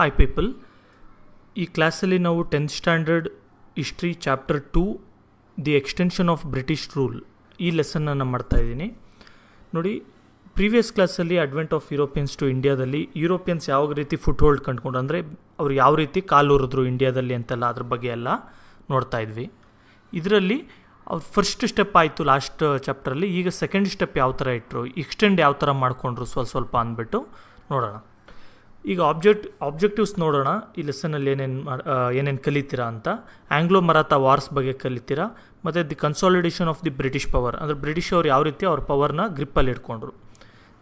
Hi people, ಈ ಕ್ಲಾಸಲ್ಲಿ ನಾವು 10th standard history chapter 2 the extension of British rule ಈ ಲೆಸನ್ನ ಮಾಡ್ತಾಯಿದ್ದೀನಿ. ನೋಡಿ, ಪ್ರೀವಿಯಸ್ ಕ್ಲಾಸಲ್ಲಿ ಅಡ್ವೆಂಟ್ ಆಫ್ ಯುರೋಪಿಯನ್ಸ್ ಟು ಇಂಡಿಯಾದಲ್ಲಿ ಯುರೋಪಿಯನ್ಸ್ ಯಾವ ರೀತಿ ಫುಟ್ ಹೋಲ್ಡ್ ಕಂಡುಕೊಂಡು, ಅಂದರೆ ಅವ್ರು ಯಾವ ರೀತಿ ಕಾಲೂರಿದ್ರು ಇಂಡಿಯಾದಲ್ಲಿ ಅಂತೆಲ್ಲ ಅದ್ರ ಬಗ್ಗೆ ಎಲ್ಲ ನೋಡ್ತಾ ಇದ್ವಿ. ಇದರಲ್ಲಿ ಅವ್ರು ಫಸ್ಟ್ ಸ್ಟೆಪ್ ಆಯಿತು ಲಾಸ್ಟ್ ಚಾಪ್ಟ್ರಲ್ಲಿ. ಈಗ ಸೆಕೆಂಡ್ ಸ್ಟೆಪ್ ಯಾವ ಥರ ಇಟ್ಟರು, ಎಕ್ಸ್ಟೆಂಡ್ ಯಾವ ಥರ ಮಾಡಿಕೊಂಡ್ರು ಸ್ವಲ್ಪ ಅಂದ್ಬಿಟ್ಟು ನೋಡೋಣ. ಈಗ ಆಬ್ಜೆಕ್ಟಿವ್ಸ್ ನೋಡೋಣ. ಈ ಲೆಸನಲ್ಲಿ ಏನೇನು ಕಲಿತೀರಾ ಅಂತ. ಆಂಗ್ಲೋ ಮರಾಠಾ ವಾರ್ಸ್ ಬಗ್ಗೆ ಕಲಿತೀರಾ, ಮತ್ತು the consolidation of the British power, ಅಂದರೆ ಬ್ರಿಟಿಷ್ ಅವ್ರು ಯಾವ ರೀತಿ ಅವ್ರ ಪವರ್ನ ಗ್ರಿಪ್ಪಲ್ಲಿ ಇಟ್ಕೊಂಡ್ರು.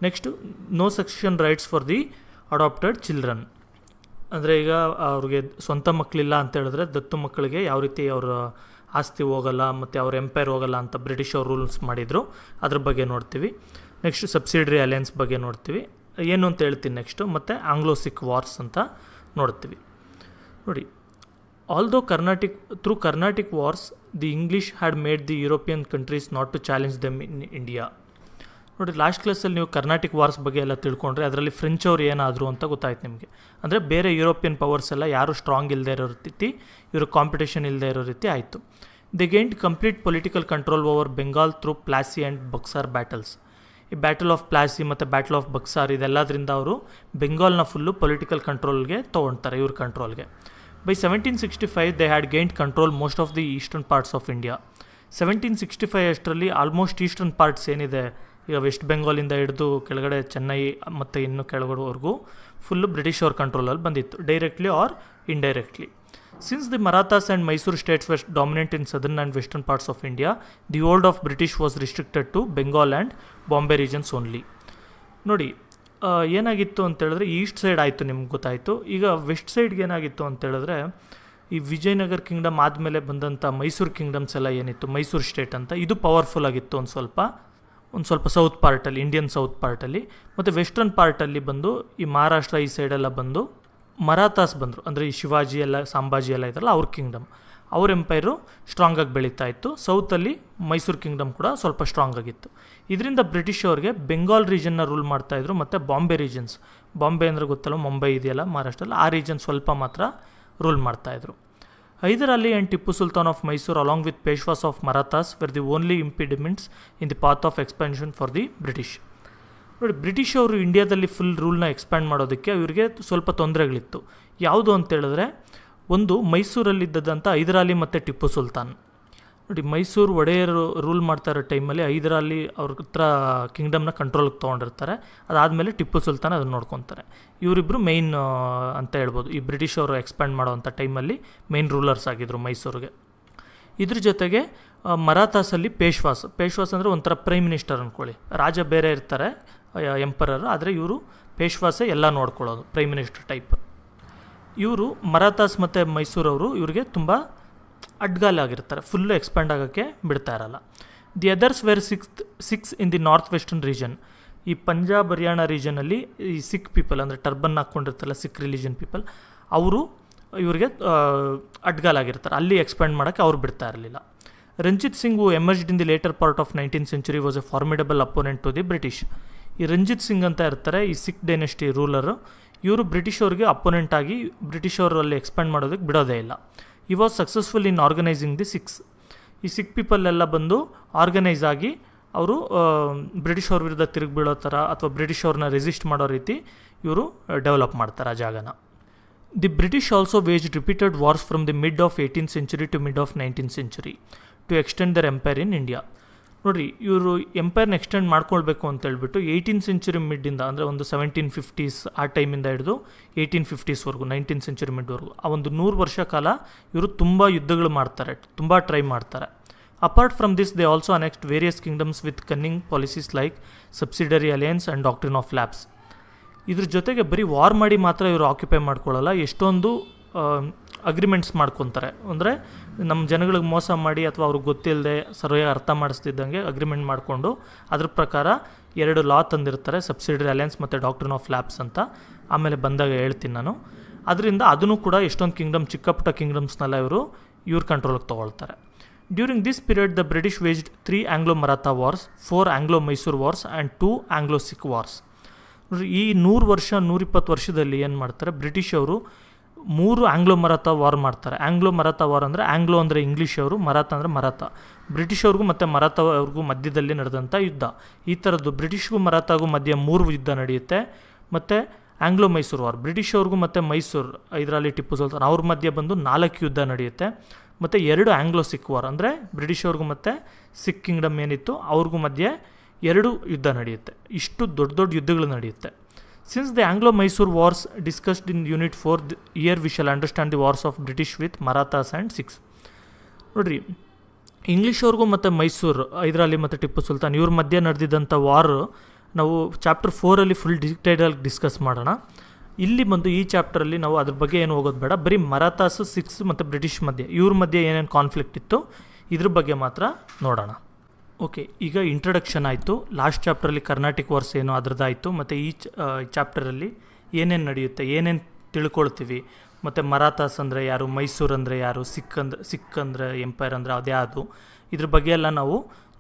Next no section rights for the adopted children, ಅಂದರೆ ಈಗ ಅವ್ರಿಗೆ ಸ್ವಂತ ಮಕ್ಕಳಿಲ್ಲ ಅಂತ ಹೇಳಿದ್ರೆ ದತ್ತು ಮಕ್ಕಳಿಗೆ ಯಾವ ರೀತಿ ಅವರ ಆಸ್ತಿ ಹೋಗಲ್ಲ ಮತ್ತು ಅವ್ರ ಎಂಪೈರ್ ಹೋಗಲ್ಲ ಅಂತ ಬ್ರಿಟಿಷ್ ಅವ್ರು ರೂಲ್ಸ್ ಮಾಡಿದರು, ಅದ್ರ ಬಗ್ಗೆ ನೋಡ್ತೀವಿ. ನೆಕ್ಸ್ಟ್ ಸಬ್ಸಿಡರಿ ಅಲಯನ್ಸ್ ಬಗ್ಗೆ ನೋಡ್ತೀವಿ, ಏನು ಅಂತ ಹೇಳ್ತೀನಿ ನೆಕ್ಸ್ಟು. ಮತ್ತು ಆಂಗ್ಲೋ ಸಿಖ್ ವಾರ್ಸ್ ಅಂತ ನೋಡ್ತೀವಿ. ನೋಡಿ, although through Carnatic wars the English had made the European countries not to challenge them in India. ನೋಡಿ, ಲಾಸ್ಟ್ ಕ್ಲಾಸಲ್ಲಿ ನೀವು ಕರ್ನಾಟಿಕ್ ವಾರ್ಸ್ ಬಗ್ಗೆ ಎಲ್ಲ ತಿಳ್ಕೊಂಡ್ರೆ ಅದರಲ್ಲಿ ಫ್ರೆಂಚ್ ಅವ್ರು ಏನಾದರು ಅಂತ ಗೊತ್ತಾಯ್ತು ನಿಮಗೆ. ಅಂದರೆ ಬೇರೆ ಯುರೋಪಿಯನ್ ಪವರ್ಸ್ ಎಲ್ಲ ಯಾರು ಸ್ಟ್ರಾಂಗ್ ಇಲ್ಲದೆ ಇರೋ ರೀತಿ, ಇವರು ಕಾಂಪಿಟೇಷನ್ ಇಲ್ಲದೆ ಇರೋ ರೀತಿ ಆಯಿತು. The gained complete political control over Bengal through Plassey and Buxar battles. ಈ ಬ್ಯಾಟಲ್ ಆಫ್ ಪ್ಲಾಸಿ ಮತ್ತು ಬ್ಯಾಟಲ್ ಆಫ್ ಬಕ್ಸಾರ್ ಇದೆಲ್ಲದರಿಂದ ಅವರು ಬೆಂಗಾಲ್ನ ಫುಲ್ಲು ಪೊಲಿಟಿಕಲ್ ಕಂಟ್ರೋಲ್ಗೆ ತೊಗೊಳ್ತಾರೆ, ಇವ್ರ ಕಂಟ್ರೋಲ್ಗೆ. By 1765 they had gained control most of the eastern parts of India. 1765 ಅಷ್ಟರಲ್ಲಿ ಆಲ್ಮೋಸ್ಟ್ ಈಸ್ಟರ್ನ್ ಪಾರ್ಟ್ಸ್ ಏನಿದೆ, ಈಗ ವೆಸ್ಟ್ ಬೆಂಗಾಲಿಂದ ಹಿಡಿದು ಕೆಳಗಡೆ ಚೆನ್ನೈ ಮತ್ತು ಇನ್ನು ಕೆಳಗಡೆವರೆಗೂ ಫುಲ್ಲು ಬ್ರಿಟಿಷ್ ಅವ್ರ ಕಂಟ್ರೋಲಲ್ಲಿ ಬಂದಿತ್ತು, directly R indirectly. Since the Marathas and Mysore states were dominant in southern and western parts of India, the hold of British was restricted to Bengal and Bombay regions only. ನೋಡಿ, ಏನಾಗಿತ್ತು ಅಂತೇಳಿದ್ರೆ East side ಆಯಿತು, ನಿಮ್ಗೆ ಗೊತ್ತಾಯಿತು. ಈಗ West ಸೈಡ್ಗೆ ಏನಾಗಿತ್ತು ಅಂತೇಳಿದ್ರೆ, ಈ ವಿಜಯನಗರ ಕಿಂಗ್ಡಮ್ ಆದಮೇಲೆ ಬಂದಂಥ ಮೈಸೂರು ಕಿಂಗ್ಡಮ್ಸ್ ಎಲ್ಲ ಏನಿತ್ತು, ಮೈಸೂರು ಸ್ಟೇಟ್ ಅಂತ, ಇದು ಪವರ್ಫುಲ್ ಆಗಿತ್ತು ಒಂದು ಸ್ವಲ್ಪ ಸೌತ್ ಪಾರ್ಟಲ್ಲಿ, ಇಂಡಿಯನ್ ಸೌತ್ ಪಾರ್ಟಲ್ಲಿ. ಮತ್ತು ವೆಸ್ಟರ್ನ್ ಪಾರ್ಟಲ್ಲಿ ಬಂದು ಈ ಮಹಾರಾಷ್ಟ್ರ ಈ ಸೈಡೆಲ್ಲ ಬಂದು ಮರಾಠಾಸ್ ಬಂದರು, ಅಂದರೆ ಈ ಶಿವಾಜಿ ಎಲ್ಲ ಸಂಭಾಜಿ ಎಲ್ಲ ಇದ್ರಲ್ಲ ಅವ್ರ ಕಿಂಗ್ಡಮ್, ಅವ್ರ ಎಂಪೈರು ಸ್ಟ್ರಾಂಗಾಗಿ ಬೆಳೀತಾ ಇತ್ತು. ಸೌತಲ್ಲಿ ಮೈಸೂರು ಕಿಂಗ್ಡಮ್ ಕೂಡ ಸ್ವಲ್ಪ ಸ್ಟ್ರಾಂಗ್ ಆಗಿತ್ತು. ಇದರಿಂದ ಬ್ರಿಟಿಷ್ ಅವ್ರಿಗೆ ಬೆಂಗಾಲ್ ರೀಜನ್ನ ರೂಲ್ ಮಾಡ್ತಾಯಿದ್ರು, ಮತ್ತು ಬಾಂಬೆ ರೀಜನ್ಸ್, ಬಾಂಬೆ ಅಂದರೆ ಗೊತ್ತಲ್ಲ ಮುಂಬೈ ಇದೆಯಲ್ಲ ಮಹಾರಾಷ್ಟ್ರಲ್ಲಿ, ಆ ರೀಜನ್ ಸ್ವಲ್ಪ ಮಾತ್ರ ರೂಲ್ ಮಾಡ್ತಾಯಿದ್ರು. Hyder Ali and Tipu Sultan of Mysore along with Peshwas of Marathas were the only impediments in the path of expansion for the British. ನೋಡಿ, ಬ್ರಿಟಿಷ್ ಅವರು ಇಂಡಿಯಾದಲ್ಲಿ ಫುಲ್ ರೂಲ್ನ ಎಕ್ಸ್ಪ್ಯಾಂಡ್ ಮಾಡೋದಕ್ಕೆ ಇವರಿಗೆ ಸ್ವಲ್ಪ ತೊಂದರೆಗಳಿತ್ತು. ಯಾವುದು ಅಂತೇಳಿದ್ರೆ, ಒಂದು ಮೈಸೂರಲ್ಲಿದ್ದಂಥ ಹೈದರ್ ಅಲಿ ಮತ್ತು ಟಿಪ್ಪು ಸುಲ್ತಾನ್. ನೋಡಿ, ಮೈಸೂರು ಒಡೆಯರು ರೂಲ್ ಮಾಡ್ತಾ ಇರೋ ಟೈಮಲ್ಲಿ ಹೈದರ್ ಅಲಿ ಅವ್ರ ಹತ್ರ ಕಿಂಗ್ಡಮ್ನ ಕಂಟ್ರೋಲ್ಗೆ ತೊಗೊಂಡಿರ್ತಾರೆ. ಅದಾದಮೇಲೆ ಟಿಪ್ಪು ಸುಲ್ತಾನ್ ಅದನ್ನು ನೋಡ್ಕೊತಾರೆ. ಇವರಿಬ್ಬರು ಮೇಯ್ನ್ ಅಂತ ಹೇಳ್ಬೋದು, ಈ ಬ್ರಿಟಿಷ್ ಅವರು ಎಕ್ಸ್ಪ್ಯಾಂಡ್ ಮಾಡೋವಂಥ ಟೈಮಲ್ಲಿ ಮೇಯ್ನ್ ರೂಲರ್ಸ್ ಆಗಿದ್ದರು ಮೈಸೂರಿಗೆ. ಇದ್ರ ಜೊತೆಗೆ ಮರಾಠಾಸಲ್ಲಿ ಪೇಶ್ವಾಸ್ ಅಂದರೆ ಒಂಥರ ಪ್ರೈಮ್ ಮಿನಿಸ್ಟರ್ ಅಂದ್ಕೊಳ್ಳಿ, ರಾಜ ಬೇರೆ ಇರ್ತಾರೆ ಎಂಪರರ್, ಆದರೆ ಇವರು ಪೇಶ್ವಾಸೇ ಎಲ್ಲ ನೋಡ್ಕೊಳ್ಳೋದು, ಪ್ರೈಮ್ ಮಿನಿಸ್ಟರ್ ಟೈಪ್. ಇವರು ಮರಾಠಾಸ್ ಮತ್ತು ಮೈಸೂರವರು ಇವ್ರಿಗೆ ತುಂಬ ಅಡ್ಗಾಲಾಗಿರ್ತಾರೆ, ಫುಲ್ಲು ಎಕ್ಸ್ಪ್ಯಾಂಡ್ ಆಗೋಕ್ಕೆ ಬಿಡ್ತಾ ಇರಲ್ಲ. The others were Sikhs in the north western region. ಈ ಪಂಜಾಬ್ ಹರಿಯಾಣ ರೀಜನಲ್ಲಿ ಈ ಸಿಖ್ ಪೀಪಲ್, ಅಂದರೆ ಟರ್ಬನ್ ಹಾಕ್ಕೊಂಡಿರ್ತಾರಲ್ಲ ಸಿಖ್ ರಿಲಿಜನ್ ಪೀಪಲ್, ಅವರು ಇವರಿಗೆ ಅಡ್ಗಾಲಾಗಿರ್ತಾರೆ, ಅಲ್ಲಿ ಎಕ್ಸ್ಪ್ಯಾಂಡ್ ಮಾಡೋಕ್ಕೆ ಅವ್ರು ಬಿಡ್ತಾ ಇರಲಿಲ್ಲ. Ranjit Singh who emerged in the later part of 19th century was a formidable opponent to the British. ಈ ರಂಜಿತ್ ಸಿಂಗ್ ಅಂತ ಇರ್ತಾರೆ, ಈ ಸಿಖ್ ಡೈನೆಸ್ಟಿ ರೂಲರು, ಇವರು ಬ್ರಿಟಿಷ್ ಅವ್ರಿಗೆ ಅಪೋನೆಂಟ್ ಆಗಿ ಬ್ರಿಟಿಷ್ ಅವರಲ್ಲಿ ಎಕ್ಸ್ಪ್ಯಾಂಡ್ ಮಾಡೋದಕ್ಕೆ ಬಿಡೋದೇ ಇಲ್ಲ. He was successful in organising the Sikhs. ಈ ಸಿಖ್ ಪೀಪಲ್ ಎಲ್ಲ ಬಂದು ಆರ್ಗನೈಸ್ ಆಗಿ ಅವರು ಬ್ರಿಟಿಷ್ ಅವ್ರ ವಿರುದ್ಧ ತಿರುಗಿ ಬೀಳೋ ಥರ ಅಥವಾ ಬ್ರಿಟಿಷ್ ಅವ್ರನ್ನ ರೆಸಿಸ್ಟ್ ಮಾಡೋ ರೀತಿ ಇವರು ಡೆವಲಪ್ ಮಾಡ್ತಾರೆ ಆ ಜಾಗನ. The British also waged repeated wars from the mid of 18th century to mid of 19th century to extend their empire in India. ನೋಡಿರಿ, ಇವರು ಎಂಪೈರ್ನ ಎಕ್ಸ್ಟೆಂಡ್ ಮಾಡ್ಕೊಳ್ಬೇಕು ಅಂತೇಳ್ಬಿಟ್ಟು 18th century ಮಿಡ್ಡಿಂದ, ಅಂದರೆ ಒಂದು 1750s ಆ ಟೈಮಿಂದ ಹಿಡಿದು 1850s 19th century ಮಿಡ್ವರೆಗೂ, ಆ ಒಂದು 100 ವರ್ಷ ಕಾಲ ಇವರು ತುಂಬ ಯುದ್ಧಗಳು ಮಾಡ್ತಾರೆ, ತುಂಬ ಟ್ರೈ ಮಾಡ್ತಾರೆ. Apart from this they also annexed various kingdoms with cunning policies like subsidiary alliance and doctrine of lapse. ಇದ್ರ ಜೊತೆಗೆ ಬರೀ ವಾರ್ ಮಾಡಿ ಮಾತ್ರ ಇವರು ಆಕ್ಯುಪೈ ಮಾಡ್ಕೊಳ್ಳಲ್ಲ, ಎಷ್ಟೊಂದು ಅಗ್ರಿಮೆಂಟ್ಸ್ ಮಾಡ್ಕೊತಾರೆ. ಅಂದರೆ ನಮ್ಮ ಜನಗಳಿಗೆ ಮೋಸ ಮಾಡಿ ಅಥವಾ ಅವ್ರಿಗೆ ಗೊತ್ತಿಲ್ಲದೆ ಸರಿಯಾಗಿ ಅರ್ಥ ಮಾಡಿಸ್ತಿದ್ದಂಗೆ ಅಗ್ರಿಮೆಂಟ್ ಮಾಡಿಕೊಂಡು ಅದ್ರ ಪ್ರಕಾರ 2 ಲಾ ತಂದಿರ್ತಾರೆ, ಸಬ್ಸಿಡರಿ ಅಲಯನ್ಸ್ ಮತ್ತು ಡಾಕ್ಟ್ರಿನ್ ಆಫ್ ಲ್ಯಾಬ್ಸ್ ಅಂತ. ಆಮೇಲೆ ಬಂದಾಗ ಹೇಳ್ತೀನಿ ನಾನು. ಅದರಿಂದ ಅದನ್ನು ಕೂಡ ಎಷ್ಟೊಂದು ಕಿಂಗ್ಡಮ್, ಚಿಕ್ಕ ಪುಟ್ಟ ಕಿಂಗ್ಡಮ್ಸ್ನೆಲ್ಲ ಇವ್ರ ಕಂಟ್ರೋಲಿಗೆ ತೊಗೊಳ್ತಾರೆ. During this period the British waged 3 Anglo Maratha wars, 4 Anglo Mysore wars and 2 Anglo Sikh wars. ನೋಡಿರಿ, ಈ 100 ವರ್ಷ 120 ವರ್ಷದಲ್ಲಿ ಏನು ಮಾಡ್ತಾರೆ, ಬ್ರಿಟಿಷವರು 3 ಆಂಗ್ಲೋ ಮರಾಠ ವಾರ್ ಮಾಡ್ತಾರೆ. ಆಂಗ್ಲೋ ಮರಾಠ ವಾರ್ ಅಂದರೆ, ಆಂಗ್ಲೋ ಅಂದರೆ ಇಂಗ್ಲೀಷ್ ಅವರು, ಮರಾಠ ಅಂದರೆ ಮರಾಠ. ಬ್ರಿಟಿಷವ್ರಿಗೂ ಮತ್ತು ಮರಾಠ ಅವ್ರಿಗೂ ಮಧ್ಯದಲ್ಲಿ ನಡೆದಂಥ ಯುದ್ಧ. ಈ ಥರದ್ದು ಬ್ರಿಟಿಷ್ಗೂ ಮರಾಠಗೂ ಮಧ್ಯೆ 3 ಯುದ್ಧ ನಡೆಯುತ್ತೆ. ಮತ್ತು ಆಂಗ್ಲೋ ಮೈಸೂರು ವಾರ್, ಬ್ರಿಟಿಷವ್ರಿಗೂ ಮತ್ತು ಮೈಸೂರು, ಇದರಲ್ಲಿ ಟಿಪ್ಪು ಸುಲ್ತಾನ್ ಅವ್ರ ಮಧ್ಯೆ ಬಂದು 4 ಯುದ್ಧ ನಡೆಯುತ್ತೆ. ಮತ್ತು 2 ಆಂಗ್ಲೋ ಸಿಖ್ ವಾರ್, ಅಂದರೆ ಬ್ರಿಟಿಷವ್ರಿಗೂ ಮತ್ತು ಸಿಖ್ ಕಿಂಗ್ಡಮ್ ಏನಿತ್ತು ಅವ್ರಿಗೂ ಮಧ್ಯೆ 2 ಯುದ್ಧ ನಡೆಯುತ್ತೆ. ಇಷ್ಟು ದೊಡ್ಡ ದೊಡ್ಡ ಯುದ್ಧಗಳು ನಡೆಯುತ್ತೆ. Since the Anglo Mysore wars discussed in unit 4 year we shall understand the wars of British with Marathas and ಸಿಖ್ಸ್. ನೋಡಿರಿ, ಇಂಗ್ಲೀಷವ್ರಿಗೂ ಮತ್ತು ಮೈಸೂರು, ಇದರಲ್ಲಿ ಮತ್ತು ಟಿಪ್ಪು ಸುಲ್ತಾನ್ ಇವ್ರ ಮಧ್ಯೆ ನಡೆದಿದ್ದಂಥ ವಾರ್ ನಾವು ಚಾಪ್ಟರ್ 4ಅಲ್ಲಿ ಫುಲ್ ಡೀಟೇಲಾಗಿ ಡಿಸ್ಕಸ್ ಮಾಡೋಣ. ಇಲ್ಲಿ ಬಂದು ಈ ಚಾಪ್ಟರಲ್ಲಿ ನಾವು ಅದ್ರ ಬಗ್ಗೆ ಏನು ಹೋಗೋದು ಬೇಡ, ಬರೀ ಮರಾಠಾಸು, ಸಿಖ್ಸ್ ಮತ್ತು ಬ್ರಿಟಿಷ್ ಮಧ್ಯೆ ಇವ್ರ ಮಧ್ಯೆ ಏನೇನು ಕಾನ್ಫ್ಲಿಕ್ಟ್ ಇತ್ತು ಇದ್ರ ಬಗ್ಗೆ ಮಾತ್ರ ನೋಡೋಣ. ಓಕೆ, ಈಗ ಇಂಟ್ರಡಕ್ಷನ್ ಆಯಿತು. ಲಾಸ್ಟ್ ಚಾಪ್ಟ್ರಲ್ಲಿ ಕರ್ನಾಟಿಕ್ ವಾರ್ಸ್ ಏನು ಅದ್ರದ್ದಾಯಿತು. ಮತ್ತು ಈ ಚಾಪ್ಟರಲ್ಲಿ ಏನೇನು ನಡೆಯುತ್ತೆ, ಏನೇನು ತಿಳ್ಕೊಳ್ತೀವಿ, ಮತ್ತು ಮರಾಠಾಸ್ ಅಂದರೆ ಯಾರು, ಮೈಸೂರು ಅಂದರೆ ಯಾರು, ಸಿಖ್ ಅಂದರೆ ಎಂಪೈರ್ ಅಂದರೆ ಅದ್ಯಾವುದು, ಇದ್ರ ಬಗ್ಗೆ ಎಲ್ಲ ನಾವು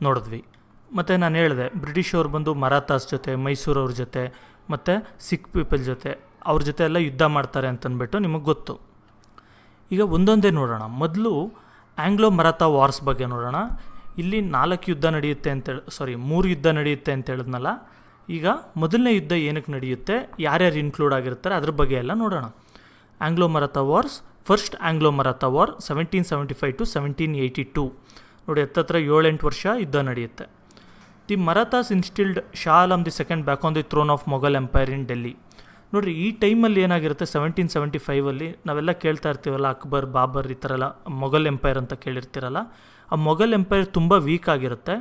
ನೋಡಿದ್ವಿ. ಮತ್ತು ನಾನು ಹೇಳಿದೆ, ಬ್ರಿಟಿಷವ್ರು ಬಂದು ಮರಾಠಾಸ್ ಜೊತೆ, ಮೈಸೂರವ್ರ ಜೊತೆ ಮತ್ತು ಸಿಖ್ ಪೀಪಲ್ ಜೊತೆ ಅವ್ರ ಜೊತೆ ಎಲ್ಲ ಯುದ್ಧ ಮಾಡ್ತಾರೆ ಅಂತಂದ್ಬಿಟ್ಟು ನಿಮಗೆ ಗೊತ್ತು. ಈಗ ಒಂದೊಂದೇ ನೋಡೋಣ. ಮೊದಲು ಆಂಗ್ಲೋ ಮರಾಠ ವಾರ್ಸ್ ಬಗ್ಗೆ ನೋಡೋಣ. ಇಲ್ಲಿ 4 ಯುದ್ಧ ನಡೆಯುತ್ತೆ ಅಂತೇಳಿ, 3 ಯುದ್ಧ ನಡೆಯುತ್ತೆ ಅಂತ ಹೇಳಿದ್ನಲ್ಲ. ಈಗ ಮೊದಲನೇ ಯುದ್ಧ ಏನಕ್ಕೆ ನಡೆಯುತ್ತೆ, ಯಾರ್ಯಾರು ಇನ್ಕ್ಲೂಡ್ ಆಗಿರ್ತಾರೆ ಅದ್ರ ಬಗ್ಗೆ ಎಲ್ಲ ನೋಡೋಣ. Anglo Maratha wars. First Anglo Maratha war 1775 to 1782. ನೋಡಿ, ಹತ್ತತ್ರ 7-8 ವರ್ಷ ಯುದ್ಧ ನಡೆಯುತ್ತೆ. The Marathas installed Shah Alam the second back on the throne of Mughal empire in Delhi. ನೋಡಿರಿ, ಈ ಟೈಮಲ್ಲಿ ಏನಾಗಿರುತ್ತೆ, 1775 ನಾವೆಲ್ಲ ಕೇಳ್ತಾ ಇರ್ತೀವಲ್ಲ, ಅಕ್ಬರ್, ಬಾಬರ್, ಈ ಥರ ಎಲ್ಲ ಮೊಘಲ್ ಎಂಪೈರ್ ಅಂತ ಕೇಳಿರ್ತೀರಲ್ಲ. ಆ ಮೊಘಲ್ ಎಂಪೈರ್ ತುಂಬ ವೀಕ್ ಆಗಿರುತ್ತೆ.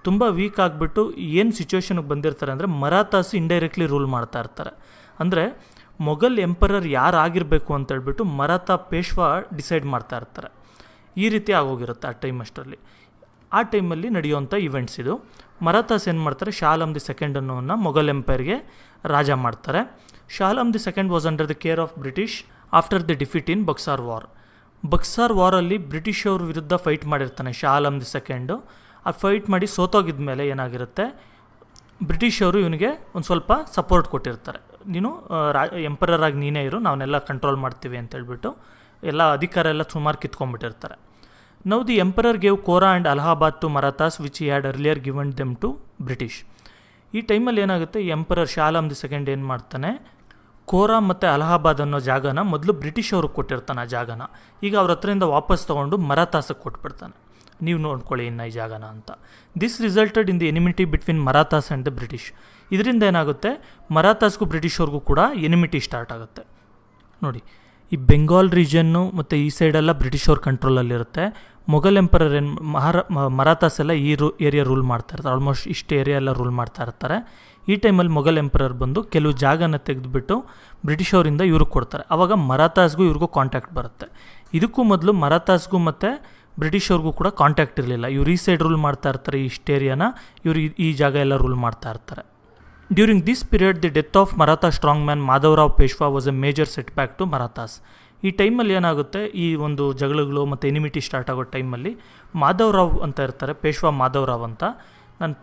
ತುಂಬ ವೀಕ್ ಆಗಿಬಿಟ್ಟು ಏನು ಸಿಚುವೇಶನ್ಗೆ ಬಂದಿರ್ತಾರೆ ಅಂದರೆ, ಮರಾಠಾಸ್ ಇಂಡೈರೆಕ್ಟ್ಲಿ ರೂಲ್ ಮಾಡ್ತಾ ಇರ್ತಾರೆ. ಅಂದರೆ ಮೊಘಲ್ ಎಂಪರರ್ ಯಾರು ಆಗಿರಬೇಕು ಅಂತೇಳ್ಬಿಟ್ಟು ಮರಾಠ ಪೇಶ್ವಾ ಡಿಸೈಡ್ ಮಾಡ್ತಾ ಇರ್ತಾರೆ. ಈ ರೀತಿ ಆಗೋಗಿರುತ್ತೆ ಆ ಟೈಮ್ ಅಷ್ಟರಲ್ಲಿ. ಆ ಟೈಮಲ್ಲಿ ನಡೆಯುವಂಥ ಇವೆಂಟ್ಸ್ ಇದು. ಮರಾಠಾಸ್ ಏನು ಮಾಡ್ತಾರೆ, ಶಾ ಆಲಂ ದಿ ಸೆಕೆಂಡ್ ಅನ್ನೋನ್ನ ಮೊಘಲ್ ಎಂಪೈರ್ಗೆ ರಾಜ ಮಾಡ್ತಾರೆ. Shah Alam the second was under the care of British after the defeat in Buxar war. Buxar ವಾರಲ್ಲಿ ಬ್ರಿಟಿಷವ್ರ ವಿರುದ್ಧ ಫೈಟ್ ಮಾಡಿರ್ತಾನೆ ಶಾ ಆಲಂ ದಿ ಸೆಕೆಂಡು. ಆ ಫೈಟ್ ಮಾಡಿ ಸೋತೋಗಿದ ಮೇಲೆ ಏನಾಗಿರುತ್ತೆ, ಬ್ರಿಟಿಷವರು ಇವನಿಗೆ ಒಂದು ಸ್ವಲ್ಪ ಸಪೋರ್ಟ್ ಕೊಟ್ಟಿರ್ತಾರೆ. ನೀನು ಎಂಪರರ್ ಆಗಿ ನೀನೇ ಇರು, ನಾವನ್ನೆಲ್ಲ ಕಂಟ್ರೋಲ್ ಮಾಡ್ತೀವಿ ಅಂತೇಳ್ಬಿಟ್ಟು ಎಲ್ಲ ಅಧಿಕಾರ ಎಲ್ಲ ಸುಮಾರು ಕಿತ್ಕೊಂಡ್ಬಿಟ್ಟಿರ್ತಾರೆ. Now the emperor gave Kora and Allahabad to Marathas which he had earlier given them to British. ಈ ಟೈಮಲ್ಲಿ ಏನಾಗುತ್ತೆ, emperor Shah Alam the second ಏನು ಮಾಡ್ತಾನೆ, ಕೋರಾ ಮತ್ತು ಅಲಹಾಬಾದ್ ಅನ್ನೋ ಜಾಗನ ಮೊದಲು ಬ್ರಿಟಿಷ್ ಅವ್ರಿಗೆ ಕೊಟ್ಟಿರ್ತಾನೆ. ಆ ಜಾಗನ ಈಗ ಅವ್ರ ಹತ್ರದಿಂದ ವಾಪಸ್ ತೊಗೊಂಡು ಮರಾಠಾಸಕ್ಕೆ ಕೊಟ್ಬಿಡ್ತಾನೆ, ನೀವು ನೋಡ್ಕೊಳ್ಳಿ ಇನ್ನು ಈ ಜಾಗನ ಅಂತ. This resulted in the enmity between Marathas and the British. ಇದರಿಂದ ಏನಾಗುತ್ತೆ, ಮರಾಠಾಸ್ಗೂ ಬ್ರಿಟಿಷವ್ರಿಗೂ ಕೂಡ ಎನಿಮಿಟಿ ಸ್ಟಾರ್ಟ್ ಆಗುತ್ತೆ. ನೋಡಿ, ಈ ಬೆಂಗಾಲ್ ರೀಜನ್ನು ಮತ್ತು ಈ ಸೈಡೆಲ್ಲ ಬ್ರಿಟಿಷವ್ರ ಕಂಟ್ರೋಲಲ್ಲಿರುತ್ತೆ. ಮೊಘಲ್ ಎಂಪರರ್ ಮರಾಠಾಸ್ ಎಲ್ಲ ಈ ಏರಿಯಾ ರೂಲ್ ಮಾಡ್ತಾ ಇರ್ತಾರೆ. ಆಲ್ಮೋಸ್ಟ್ ಇಷ್ಟು ಏರಿಯಾ ಎಲ್ಲ ರೂಲ್ ಮಾಡ್ತಾ ಇರ್ತಾರೆ. ಈ ಟೈಮಲ್ಲಿ ಮೊಘಲ್ ಎಂಪರರ್ ಬಂದು ಕೆಲವು ಜಾಗನ ತೆಗೆದುಬಿಟ್ಟು ಬ್ರಿಟಿಷವರಿಂದ ಇವ್ರಿಗೆ ಕೊಡ್ತಾರೆ. ಆವಾಗ ಮರಾಠಾಸ್ಗೂ ಇವ್ರಿಗೂ ಕಾಂಟ್ಯಾಕ್ಟ್ ಬರುತ್ತೆ. ಇದಕ್ಕೂ ಮೊದಲು ಮರಾಠಾಸ್ಗೂ ಮತ್ತು ಬ್ರಿಟಿಷವ್ರಿಗೂ ಕೂಡ ಕಾಂಟ್ಯಾಕ್ಟ್ ಇರಲಿಲ್ಲ. ಇವ್ರು ಈ ಸೈಡ್ ರೂಲ್ ಮಾಡ್ತಾ ಇರ್ತಾರೆ, ಇಷ್ಟು ಏರಿಯಾನ ಇವರು ಈ ಜಾಗ ಎಲ್ಲ ರೂಲ್ ಮಾಡ್ತಾ ಇರ್ತಾರೆ. During this period the death of Maratha strong man Madhavrao Peshwa was a major set back to Marathas. ಈ ಟೈಮಲ್ಲಿ ಏನಾಗುತ್ತೆ, ಈ ಒಂದು ಜಗಳಗಳು ಮತ್ತು ಎನಿಮಿಟಿ ಸ್ಟಾರ್ಟ್ ಆಗೋ ಟೈಮಲ್ಲಿ ಮಾಧವರಾವ್ ಅಂತ ಇರ್ತಾರೆ, ಪೇಶ್ವಾ ಮಾಧವರಾವ್ ಅಂತ. ನಾನು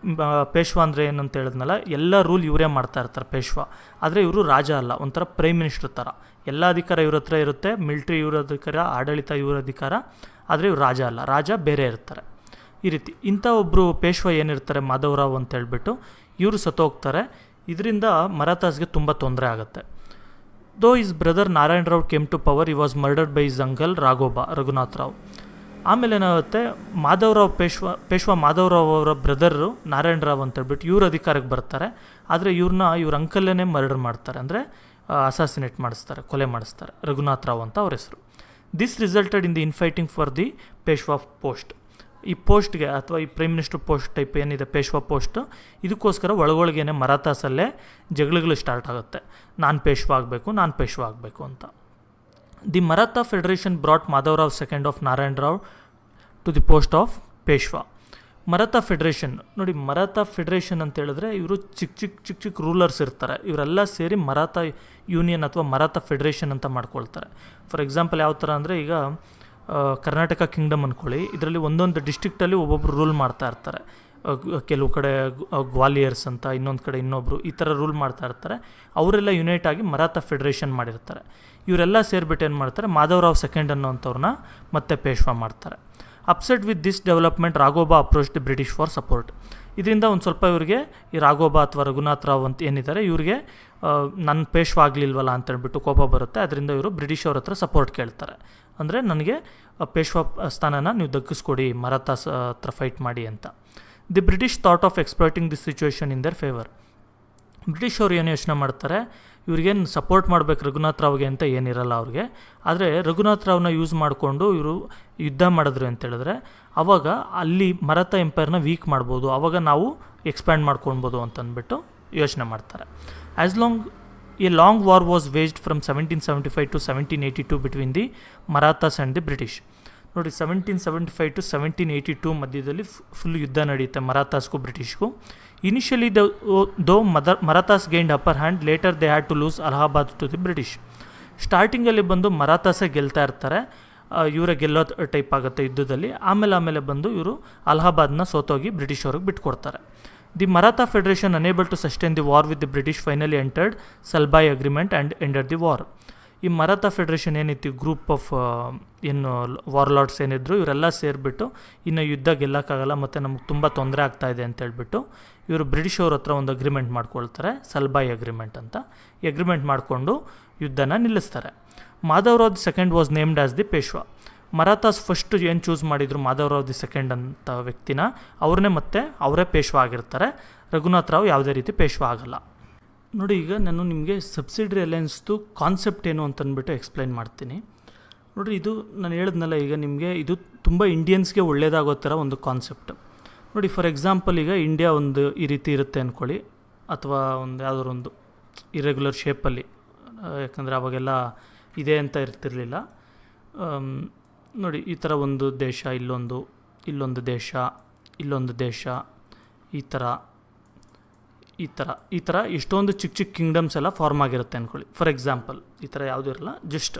ಪೇಶ್ವಾ ಅಂದರೆ ಏನಂತ ಹೇಳಿದ್ನಲ್ಲ, ಎಲ್ಲ ರೂಲ್ ಇವರೇ ಮಾಡ್ತಾ ಇರ್ತಾರೆ ಪೇಶ್ವಾ. ಆದರೆ ಇವರು ರಾಜ ಅಲ್ಲ, ಒಂಥರ ಪ್ರೈಮ್ ಮಿನಿಸ್ಟರ್ ಥರ. ಎಲ್ಲ ಅಧಿಕಾರ ಇವ್ರ ಹತ್ರ ಇರುತ್ತೆ, ಮಿಲ್ಟ್ರಿ ಇವ್ರ ಅಧಿಕಾರ, ಆಡಳಿತ ಇವ್ರ ಅಧಿಕಾರ. ಆದರೆ ಇವ್ರು ರಾಜ ಅಲ್ಲ, ರಾಜ ಬೇರೆ ಇರ್ತಾರೆ. ಈ ರೀತಿ ಇಂಥ ಒಬ್ಬರು ಪೇಶ್ವಾ ಏನಿರ್ತಾರೆ ಮಾಧವರಾವ್ ಅಂತ ಹೇಳ್ಬಿಟ್ಟು ಇವರು ಸತ್ತೋಗ್ತಾರೆ. ಇದರಿಂದ ಮರಾಠಾಸ್ಗೆ ತುಂಬ ತೊಂದರೆ ಆಗುತ್ತೆ. Though his brother Narayan Rao came to power, he was murdered by his uncle Raghunath Rao. ಆಮೇಲೆ ಏನಾಗುತ್ತೆ, ಪೇಶ್ವಾ ಮಾಧವರಾವ್ ಅವರ ಬ್ರದರು ನಾರಾಯಣ್ ರಾವ್ ಅಂತ ಹೇಳ್ಬಿಟ್ಟು ಇವ್ರ ಅಧಿಕಾರಕ್ಕೆ ಬರ್ತಾರೆ. ಆದರೆ ಇವ್ರ ಅಂಕಲ್ಲೇ ಮರ್ಡರ್ ಮಾಡ್ತಾರೆ, ಅಂದರೆ ಅಸಾಸಿನೇಟ್ ಮಾಡಿಸ್ತಾರೆ, ಕೊಲೆ ಮಾಡಿಸ್ತಾರೆ. ರಘುನಾಥ್ ರಾವ್ ಅಂತ ಅವ್ರ ಹೆಸರು. This resulted in the infighting for the Peshwa post. ಈ ಪೋಸ್ಟ್ಗೆ ಅಥವಾ ಈ ಪ್ರೈಮ್ ಮಿನಿಸ್ಟರ್ ಪೋಸ್ಟ್ ಟೈಪ್ ಏನಿದೆ ಪೇಶ್ವಾ ಪೋಸ್ಟ್, ಇದಕ್ಕೋಸ್ಕರ ಒಳಗೊಳಗೇನೆ ಮರಾಠಾಸಲ್ಲೇ ಜಗಳಗಳು ಸ್ಟಾರ್ಟ್ ಆಗುತ್ತೆ. ನಾನು ಪೇಶ್ವಾ ಆಗಬೇಕು ಅಂತ. The Maratha federation brought Madhavrao second of Narayan Rao to the post of Peshwa. Maratha federation ನೋಡಿ, ಮರಾಠಾ ಫೆಡರೇಷನ್ ಅಂತ ಹೇಳಿದ್ರೆ ಇವರು ಚಿಕ್ಕ ರೂಲರ್ಸ್ ಇರ್ತಾರೆ. ಇವರೆಲ್ಲ ಸೇರಿ ಮರಾಠಾ ಯೂನಿಯನ್ ಅಥವಾ ಮರಾಠಾ ಫೆಡರೇಷನ್ ಅಂತ ಮಾಡ್ಕೊಳ್ತಾರೆ. ಫಾರ್ ಎಕ್ಸಾಂಪಲ್ ಯಾವ ಥರ ಅಂದರೆ, ಈಗ ಕರ್ನಾಟಕ ಕಿಂಗ್ಡಮ್ ಅಂದ್ಕೊಳ್ಳಿ, ಇದರಲ್ಲಿ ಒಂದೊಂದು ಡಿಸ್ಟ್ರಿಕ್ಟಲ್ಲಿ ಒಬ್ಬೊಬ್ರು ರೂಲ್ ಮಾಡ್ತಾ ಇರ್ತಾರೆ. ಕೆಲವು ಕಡೆ ಗ್ವಾಲಿಯರ್ಸ್ ಅಂತ, ಇನ್ನೊಂದು ಕಡೆ ಇನ್ನೊಬ್ಬರು ಈ ಥರ ರೂಲ್ ಮಾಡ್ತಾ ಇರ್ತಾರೆ. ಅವರೆಲ್ಲ ಯುನೈಟ್ ಆಗಿ ಮರಾಠ ಫೆಡರೇಷನ್ ಮಾಡಿರ್ತಾರೆ. ಇವರೆಲ್ಲ ಸೇರಿಬಿಟ್ಟು ಏನು ಮಾಡ್ತಾರೆ, ಮಾಧವರಾವ್ ಸೆಕೆಂಡ್ ಅನ್ನೋಂಥವ್ರನ್ನ ಮತ್ತೆ ಪೇಶ್ವಾ ಮಾಡ್ತಾರೆ. Upset with this development Raghoba approach the British for support. ಇದರಿಂದ ಒಂದು ಸ್ವಲ್ಪ ಇವರಿಗೆ ಈ ರಾಘೋಬಾ ಅಥವಾ ರಘುನಾಥ್ ರಾವ್ ಅಂತ ಏನಿದ್ದಾರೆ ಇವರಿಗೆ ನನ್ನ ಪೇಶ್ವಾ ಆಗಲಿಲ್ವಲ್ಲ ಅಂತೇಳ್ಬಿಟ್ಟು ಕೋಪ ಬರುತ್ತೆ. ಅದರಿಂದ ಇವರು ಬ್ರಿಟಿಷ್ ಅವ್ರ ಹತ್ರ ಸಪೋರ್ಟ್ ಕೇಳ್ತಾರೆ. ಅಂದರೆ ನನಗೆ ಪೇಶ್ವಾ ಸ್ಥಾನನ ನೀವು ದಕ್ಕಿಸ್ಕೊಡಿ, ಮರಾಠಾಸ್ ಹತ್ರ ಫೈಟ್ ಮಾಡಿ ಅಂತ. The British thought of exploiting this situation in their favour. British ಅವ್ರು ಏನು ಯೋಚನೆ ಮಾಡ್ತಾರೆ, ಇವ್ರಿಗೇನು ಸಪೋರ್ಟ್ ಮಾಡಬೇಕು ರಘುನಾಥ್ ರಾವ್ಗೆ ಅಂತ ಏನಿರಲ್ಲ ಅವ್ರಿಗೆ. ಆದರೆ ರಘುನಾಥ್ ರಾವ್ನ ಯೂಸ್ ಮಾಡಿಕೊಂಡು ಇವರು ಯುದ್ಧ ಮಾಡಿದ್ರು ಅಂತ ಹೇಳಿದ್ರೆ ಆವಾಗ ಅಲ್ಲಿ ಮರಾಠ ಎಂಪೈರ್ನ ವೀಕ್ ಮಾಡ್ಬೋದು, ಆವಾಗ ನಾವು ಎಕ್ಸ್ಪ್ಯಾಂಡ್ ಮಾಡ್ಕೊಳ್ಬೋದು ಅಂತಂದ್ಬಿಟ್ಟು ಯೋಚನೆ ಮಾಡ್ತಾರೆ. As long a long war was waged from 1775 to 1782 between the Marathas and the British. ನೋಡಿ 1775 to 1782 ಮಧ್ಯದಲ್ಲಿ ಫುಲ್ ಯುದ್ಧ ನಡೆಯುತ್ತೆ ಮರಾಠಾಸ್ಗೂ ಬ್ರಿಟಿಷ್ಗೂ. Initially though Marathas gained upper hand, later they had to lose Allahabad to the British. ಸ್ಟಾರ್ಟಿಂಗಲ್ಲಿ ಬಂದು ಮರಾಠಾಸೇ ಗೆಲ್ತಾ ಇರ್ತಾರೆ, ಇವರೇ ಗೆಲ್ಲೋ ಟೈಪ್ ಆಗುತ್ತೆ ಯುದ್ಧದಲ್ಲಿ. ಆಮೇಲೆ ಬಂದು ಇವರು ಅಲಹಾಬಾದ್ನ ಸೋತೋಗಿ ಬ್ರಿಟಿಷ್ ಅವ್ರಿಗೆ ಬಿಟ್ಕೊಡ್ತಾರೆ. The Maratha federation unable to sustain the war with the British finally entered Salbai agreement and ended the war. ಈ ಮರಾಠಾ ಫೆಡರೇಷನ್ ಏನಿತ್ತು, ಗ್ರೂಪ್ ಆಫ್ ಏನು ವಾರ್ಲಾರ್ಡ್ಸ್ ಏನಿದ್ರು ಇವರೆಲ್ಲ ಸೇರಿಬಿಟ್ಟು ಇನ್ನು ಯುದ್ಧ ಗೆಲ್ಲಕ್ಕಾಗಲ್ಲ ಮತ್ತು ನಮಗೆ ತುಂಬ ತೊಂದರೆ ಆಗ್ತಾಯಿದೆ ಅಂತೇಳ್ಬಿಟ್ಟು ಇವರು ಬ್ರಿಟಿಷ್ ಅವ್ರ ಹತ್ರ ಒಂದು ಅಗ್ರಿಮೆಂಟ್ ಮಾಡ್ಕೊಳ್ತಾರೆ, ಸಲ್ಬಾಯ್ ಅಗ್ರಿಮೆಂಟ್ ಅಂತ. ಈ ಅಗ್ರಿಮೆಂಟ್ ಮಾಡಿಕೊಂಡು ಯುದ್ಧನ ನಿಲ್ಲಿಸ್ತಾರೆ. Madhavrao the second was named as the Peshwa. Marathas first ಏನು ಚೂಸ್ ಮಾಡಿದರು ಮಾಧವರಾವ್ ದಿ ಸೆಕೆಂಡ್ ಅಂತ ವ್ಯಕ್ತಿನ, ಅವ್ರನ್ನೇ ಮತ್ತೆ ಅವರೇ ಪೇಶ್ವಾ ಆಗಿರ್ತಾರೆ. ರಘುನಾಥ್ ರಾವ್ ಯಾವುದೇ ರೀತಿ ಪೇಶ್ವಾ ಆಗಲ್ಲ. ನೋಡಿ, ಈಗ ನಾನು ನಿಮಗೆ ಸಬ್ಸಿಡರಿ ಅಲಯನ್ಸ್ದು ಕಾನ್ಸೆಪ್ಟ್ ಏನು ಅಂತಂದ್ಬಿಟ್ಟು ಎಕ್ಸ್ಪ್ಲೈನ್ ಮಾಡ್ತೀನಿ. ನೋಡಿರಿ, ಇದು ನಾನು ಹೇಳಿದ್ನಲ್ಲ ಈಗ ನಿಮಗೆ, ಇದು ತುಂಬ ಇಂಡಿಯನ್ಸ್ಗೆ ಒಳ್ಳೆಯದಾಗೋ ಥರ ಒಂದು ಕಾನ್ಸೆಪ್ಟ್. ನೋಡಿ, ಫಾರ್ ಎಕ್ಸಾಂಪಲ್ ಈಗ ಇಂಡಿಯಾ ಒಂದು ಈ ರೀತಿ ಇರುತ್ತೆ ಅಂದ್ಕೊಳ್ಳಿ, ಅಥವಾ ಒಂದು ಯಾವುದಾದ್ರು ಒಂದು ಇರೆಗ್ಯುಲರ್ ಶೇಪಲ್ಲಿ, ಯಾಕಂದರೆ ಅವಾಗೆಲ್ಲ ಇದೆ ಅಂತ ಇರ್ತಿರಲಿಲ್ಲ. ನೋಡಿ, ಈ ಥರ ಒಂದು ದೇಶ, ಇಲ್ಲೊಂದು ದೇಶ, ಇಲ್ಲೊಂದು ದೇಶ, ಈ ಥರ ಎಷ್ಟೊಂದು ಚಿಕ್ಕ ಕಿಂಗ್ಡಮ್ಸ್ ಎಲ್ಲ ಫಾರ್ಮ್ ಆಗಿರುತ್ತೆ ಅಂದ್ಕೊಳ್ಳಿ. ಫಾರ್ ಎಕ್ಸಾಂಪಲ್ ಈ ಥರ ಯಾವುದೂ ಇರಲ್ಲ, ಜಸ್ಟ್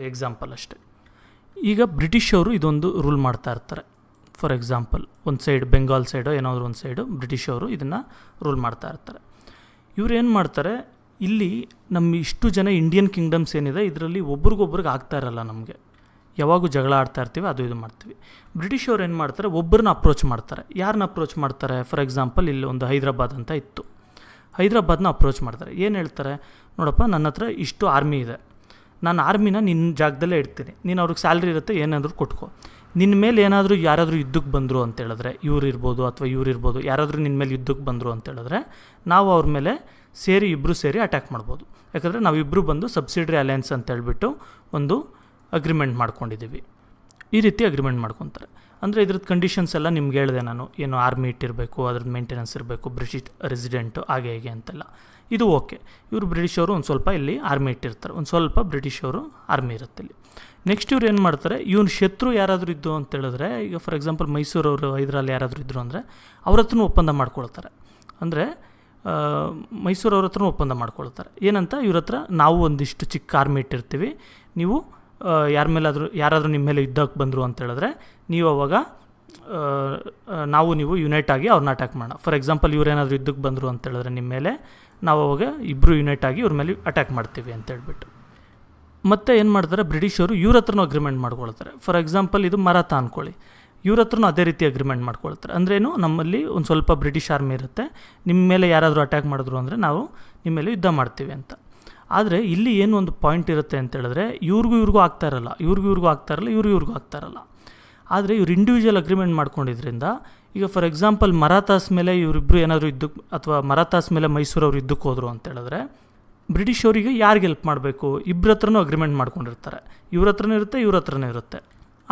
ಎಕ್ಸಾಂಪಲ್ ಅಷ್ಟೇ. ಈಗ ಬ್ರಿಟಿಷ್ ಅವರು ಇದೊಂದು ರೂಲ್ ಮಾಡ್ತಾ ಇರ್ತಾರೆ. ಫಾರ್ ಎಕ್ಸಾಂಪಲ್ ಒಂದು ಸೈಡ್ ಬೆಂಗಾಲ್ ಸೈಡೋ ಏನಾದರೂ ಒಂದು ಸೈಡು ಬ್ರಿಟಿಷ್ ಅವರು ಇದನ್ನು ರೂಲ್ ಮಾಡ್ತಾ ಇರ್ತಾರೆ. ಇವ್ರು ಏನು ಮಾಡ್ತಾರೆ, ಇಲ್ಲಿ ನಮ್ಮ ಇಷ್ಟು ಜನ ಇಂಡಿಯನ್ ಕಿಂಗ್ಡಮ್ಸ್ ಏನಿದೆ ಇದರಲ್ಲಿ ಒಬ್ರಿಗೊಬ್ರಿಗೆ ಆಗ್ತಾ ಇರಲ್ಲ, ನಮಗೆ ಯಾವಾಗೂ ಜಗಳ ಆಡ್ತಾ ಇರ್ತೀವಿ, ಅದು ಇದು ಮಾಡ್ತೀವಿ. ಬ್ರಿಟಿಷ್ ಅವ್ರು ಏನು ಮಾಡ್ತಾರೆ, ಒಬ್ಬರನ್ನ ಅಪ್ರೋಚ್ ಮಾಡ್ತಾರೆ. ಯಾರನ್ನ ಅಪ್ರೋಚ್ ಮಾಡ್ತಾರೆ, ಫಾರ್ ಎಕ್ಸಾಂಪಲ್ ಇಲ್ಲಿ ಒಂದು ಹೈದ್ರಾಬಾದ್ ಅಂತ ಇತ್ತು, ಹೈದ್ರಾಬಾದ್ನ ಅಪ್ರೋಚ್ ಮಾಡ್ತಾರೆ. ಏನು ಹೇಳ್ತಾರೆ, ನೋಡಪ್ಪ ನನ್ನ ಹತ್ರ ಇಷ್ಟು ಆರ್ಮಿ ಇದೆ, ನಾನು ಆರ್ಮಿನ ನಿನ್ನ ಜಾಗದಲ್ಲೇ ಇಡ್ತೀನಿ, ನೀನು ಅವ್ರಿಗೆ ಸ್ಯಾಲ್ರಿ ಇರುತ್ತೆ, ಏನಾದರೂ ಕೊಟ್ಕೋ. ನಿನ್ನ ಮೇಲೆ ಏನಾದರೂ ಯಾರಾದರೂ ಯುದ್ಧಕ್ಕೆ ಬಂದರು ಅಂತೇಳಿದ್ರೆ, ಇವ್ರಿರ್ಬೋದು ಅಥವಾ ಇವ್ರಿರ್ಬೋದು, ಯಾರಾದರೂ ನಿನ್ನ ಮೇಲೆ ಯುದ್ಧಕ್ಕೆ ಬಂದರು ಅಂತೇಳಿದ್ರೆ ನಾವು ಅವ್ರ ಮೇಲೆ ಇಬ್ಬರು ಸೇರಿ ಅಟ್ಯಾಕ್ ಮಾಡ್ಬೋದು. ಯಾಕಂದರೆ ನಾವಿಬ್ಬರು ಬಂದು ಸಬ್ಸಿಡರಿ ಅಲಯನ್ಸ್ ಅಂತೇಳ್ಬಿಟ್ಟು ಒಂದು ಅಗ್ರಿಮೆಂಟ್ ಮಾಡ್ಕೊಂಡಿದ್ದೀವಿ. ಈ ರೀತಿ ಅಗ್ರಿಮೆಂಟ್ ಮಾಡ್ಕೊತಾರೆ. ಅಂದರೆ ಇದ್ರದ್ದು ಕಂಡೀಷನ್ಸ್ ಎಲ್ಲ ನಿಮ್ಗೆ ಹೇಳಿದೆ ನಾನು, ಏನು ಆರ್ಮಿ ಇಟ್ಟಿರಬೇಕು, ಅದ್ರದ್ದು ಮೇಂಟೆನೆನ್ಸ್ ಇರಬೇಕು, ಬ್ರಿಟಿಷ್ ರೆಸಿಡೆಂಟು, ಹಾಗೆ ಹೇಗೆ ಅಂತೆಲ್ಲ. ಇದು ಓಕೆ. ಇವರು ಬ್ರಿಟಿಷವರು ಒಂದು ಸ್ವಲ್ಪ ಇಲ್ಲಿ ಆರ್ಮಿ ಇಟ್ಟಿರ್ತಾರೆ, ಒಂದು ಸ್ವಲ್ಪ ಬ್ರಿಟಿಷವರು ಆರ್ಮಿ ಇರುತ್ತೆ ಇಲ್ಲಿ. ನೆಕ್ಸ್ಟ್ ಇವ್ರು ಏನು ಮಾಡ್ತಾರೆ, ಇವನು ಶತ್ರು ಯಾರಾದರೂ ಇದ್ದು ಅಂತೇಳಿದ್ರೆ, ಈಗ ಫಾರ್ ಎಕ್ಸಾಂಪಲ್ ಮೈಸೂರವರು ಹೈದರಲ್ಲಿ ಯಾರಾದರೂ ಇದ್ದರು ಅಂದರೆ ಅವ್ರ ಹತ್ರನೂ ಒಪ್ಪಂದ ಮಾಡ್ಕೊಳ್ತಾರೆ. ಅಂದರೆ ಮೈಸೂರವ್ರ ಹತ್ರನೂ ಒಪ್ಪಂದ ಮಾಡ್ಕೊಳ್ತಾರೆ. ಏನಂತ, ಇವ್ರ ಹತ್ರ ನಾವು ಒಂದಿಷ್ಟು ಚಿಕ್ಕ ಆರ್ಮಿ ಇಟ್ಟಿರ್ತೀವಿ, ನೀವು ಯಾರಾದರೂ ನಿಮ್ಮ ಮೇಲೆ ಯುದ್ಧಕ್ಕೆ ಬಂದರು ಅಂತೇಳಿದ್ರೆ ನೀವು ಅವಾಗ ನೀವು ಯುನೈಟ್ ಆಗಿ ಅವ್ರನ್ನ ಅಟ್ಯಾಕ್ ಮಾಡೋಣ. ಫಾರ್ ಎಕ್ಸಾಂಪಲ್ ಇವರೇನಾದರೂ ಯುದ್ಧಕ್ಕೆ ಬಂದರು ಅಂತೇಳಿದ್ರೆ ನಿಮ್ಮ ಮೇಲೆ, ನಾವು ಅವಾಗ ಇಬ್ಬರು ಯುನೈಟ್ ಆಗಿ ಇವ್ರ ಮೇಲೆ ಅಟ್ಯಾಕ್ ಮಾಡ್ತೀವಿ ಅಂತೇಳ್ಬಿಟ್ಟು. ಮತ್ತು ಏನು ಮಾಡ್ತಾರೆ, ಬ್ರಿಟಿಷರು ಇವ್ರ ಹತ್ರನೂ ಅಗ್ರಿಮೆಂಟ್ ಮಾಡ್ಕೊಳ್ತಾರೆ. ಫಾರ್ ಎಕ್ಸಾಂಪಲ್ ಇದು ಮರಾಠ ಅಂದ್ಕೊಳ್ಳಿ, ಇವ್ರ ಹತ್ರನೂ ಅದೇ ರೀತಿ ಅಗ್ರಿಮೆಂಟ್ ಮಾಡ್ಕೊಳ್ತಾರೆ. ಅಂದ್ರೇನು, ನಮ್ಮಲ್ಲಿ ಒಂದು ಸ್ವಲ್ಪ ಬ್ರಿಟಿಷ್ ಆರ್ಮಿ ಇರುತ್ತೆ, ನಿಮ್ಮ ಮೇಲೆ ಯಾರಾದರೂ ಅಟ್ಯಾಕ್ ಮಾಡಿದ್ರು ಅಂದರೆ ನಾವು ನಿಮ್ಮ ಮೇಲೆ ಯುದ್ಧ ಮಾಡ್ತೀವಿ ಅಂತ. ಆದರೆ ಇಲ್ಲಿ ಏನು ಒಂದು ಪಾಯಿಂಟ್ ಇರುತ್ತೆ ಅಂತೇಳಿದ್ರೆ, ಇವ್ರಿಗೂ ಆಗ್ತಾ ಇರಲ್ಲ, ಇವ್ರಿಗೂ ಆಗ್ತಾ ಇರಲ್ಲ. ಆದರೆ ಇವ್ರು ಇಂಡಿವಿಜುವಲ್ ಅಗ್ರಿಮೆಂಟ್ ಮಾಡ್ಕೊಂಡಿದ್ರಿಂದ, ಈಗ ಫಾರ್ ಎಕ್ಸಾಂಪಲ್ ಮರಾಠಾಸ್ ಮೇಲೆ ಇವರಿಬ್ಬರು ಏನಾದರೂ ಯುದ್ಧಕ್ಕೆ, ಅಥವಾ ಮರಾಠಾಸ್ ಮೇಲೆ ಮೈಸೂರವ್ರು ಯುದ್ಧಕ್ಕೆ ಹೋದರು ಅಂತೇಳಿದ್ರೆ ಬ್ರಿಟಿಷ್ ಅವರಿಗೆ ಯಾರಿಗೆ ಹೆಲ್ಪ್ ಮಾಡಬೇಕು, ಇಬ್ಬರ ಹತ್ರನೂ ಅಗ್ರಿಮೆಂಟ್ ಮಾಡ್ಕೊಂಡಿರ್ತಾರೆ. ಇವ್ರ ಹತ್ರನೂ ಇರುತ್ತೆ, ಇವ್ರ ಹತ್ರನೂ ಇರುತ್ತೆ.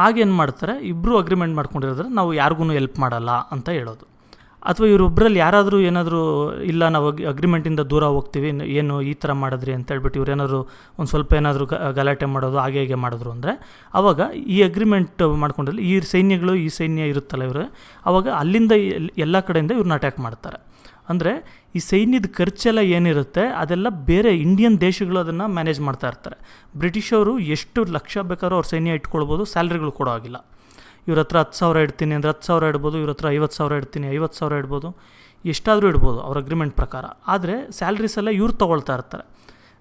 ಆಗೇನು ಮಾಡ್ತಾರೆ, ಇಬ್ಬರು ಅಗ್ರಿಮೆಂಟ್ ಮಾಡ್ಕೊಂಡಿರೋದ್ರೆ ನಾವು ಯಾರಿಗೂ ಹೆಲ್ಪ್ ಮಾಡಲ್ಲ ಅಂತ ಹೇಳೋದು. ಅಥವಾ ಇವರೊಬ್ಬರಲ್ಲಿ ಯಾರಾದರೂ ಏನಾದರೂ ಇಲ್ಲ ನಾವು ಅಗ್ರಿಮೆಂಟಿಂದ ದೂರ ಹೋಗ್ತೀವಿ, ಏನು ಈ ಥರ ಮಾಡಿದ್ರಿ ಅಂತೇಳ್ಬಿಟ್ಟು ಇವ್ರೇನಾದರೂ ಒಂದು ಸ್ವಲ್ಪ ಏನಾದರೂ ಗಲಾಟೆ ಮಾಡೋದು ಹಾಗೆ ಹೇಗೆ ಮಾಡಿದ್ರು ಅಂದರೆ, ಆವಾಗ ಈ ಅಗ್ರಿಮೆಂಟ್ ಮಾಡ್ಕೊಂಡ್ರಲ್ಲಿ ಈ ಸೈನ್ಯ ಇರುತ್ತಲ್ಲ ಇವರು, ಆವಾಗ ಅಲ್ಲಿಂದ ಎಲ್ಲ ಕಡೆಯಿಂದ ಇವ್ರನ್ನ ಅಟ್ಯಾಕ್ ಮಾಡ್ತಾರೆ. ಅಂದರೆ ಈ ಸೈನ್ಯದ ಖರ್ಚೆಲ್ಲ ಏನಿರುತ್ತೆ ಅದೆಲ್ಲ ಬೇರೆ ಇಂಡಿಯನ್ ದೇಶಗಳು ಅದನ್ನು ಮ್ಯಾನೇಜ್ ಮಾಡ್ತಾ ಇರ್ತಾರೆ. ಬ್ರಿಟಿಷವರು ಎಷ್ಟು ಲಕ್ಷ ಬೇಕಾದ್ರೂ ಅವ್ರ ಸೈನ್ಯ ಇಟ್ಕೊಳ್ಬೋದು, ಸ್ಯಾಲ್ರಿಗಳು ಕೊಡೋ ಆಗಿಲ್ಲ. ಇವ್ರ ಹತ್ರ 10,000 ಇಡ್ತೀನಿ ಅಂದರೆ 10,000 ಇಡ್ಬೋದು, ಇವ್ರ ಹತ್ರ 50,000 ಇಡ್ತೀನಿ 50,000 ಇಡ್ಬೋದು, ಎಷ್ಟಾದರೂ ಇಡ್ಬೋದು ಅವ್ರ ಅಗ್ರಿಮೆಂಟ್ ಪ್ರಕಾರ. ಆದರೆ ಸ್ಯಾಲ್ರೀಸ್ ಎಲ್ಲ ಇವ್ರು ತೊಗೊಳ್ತಾ ಇರ್ತಾರೆ,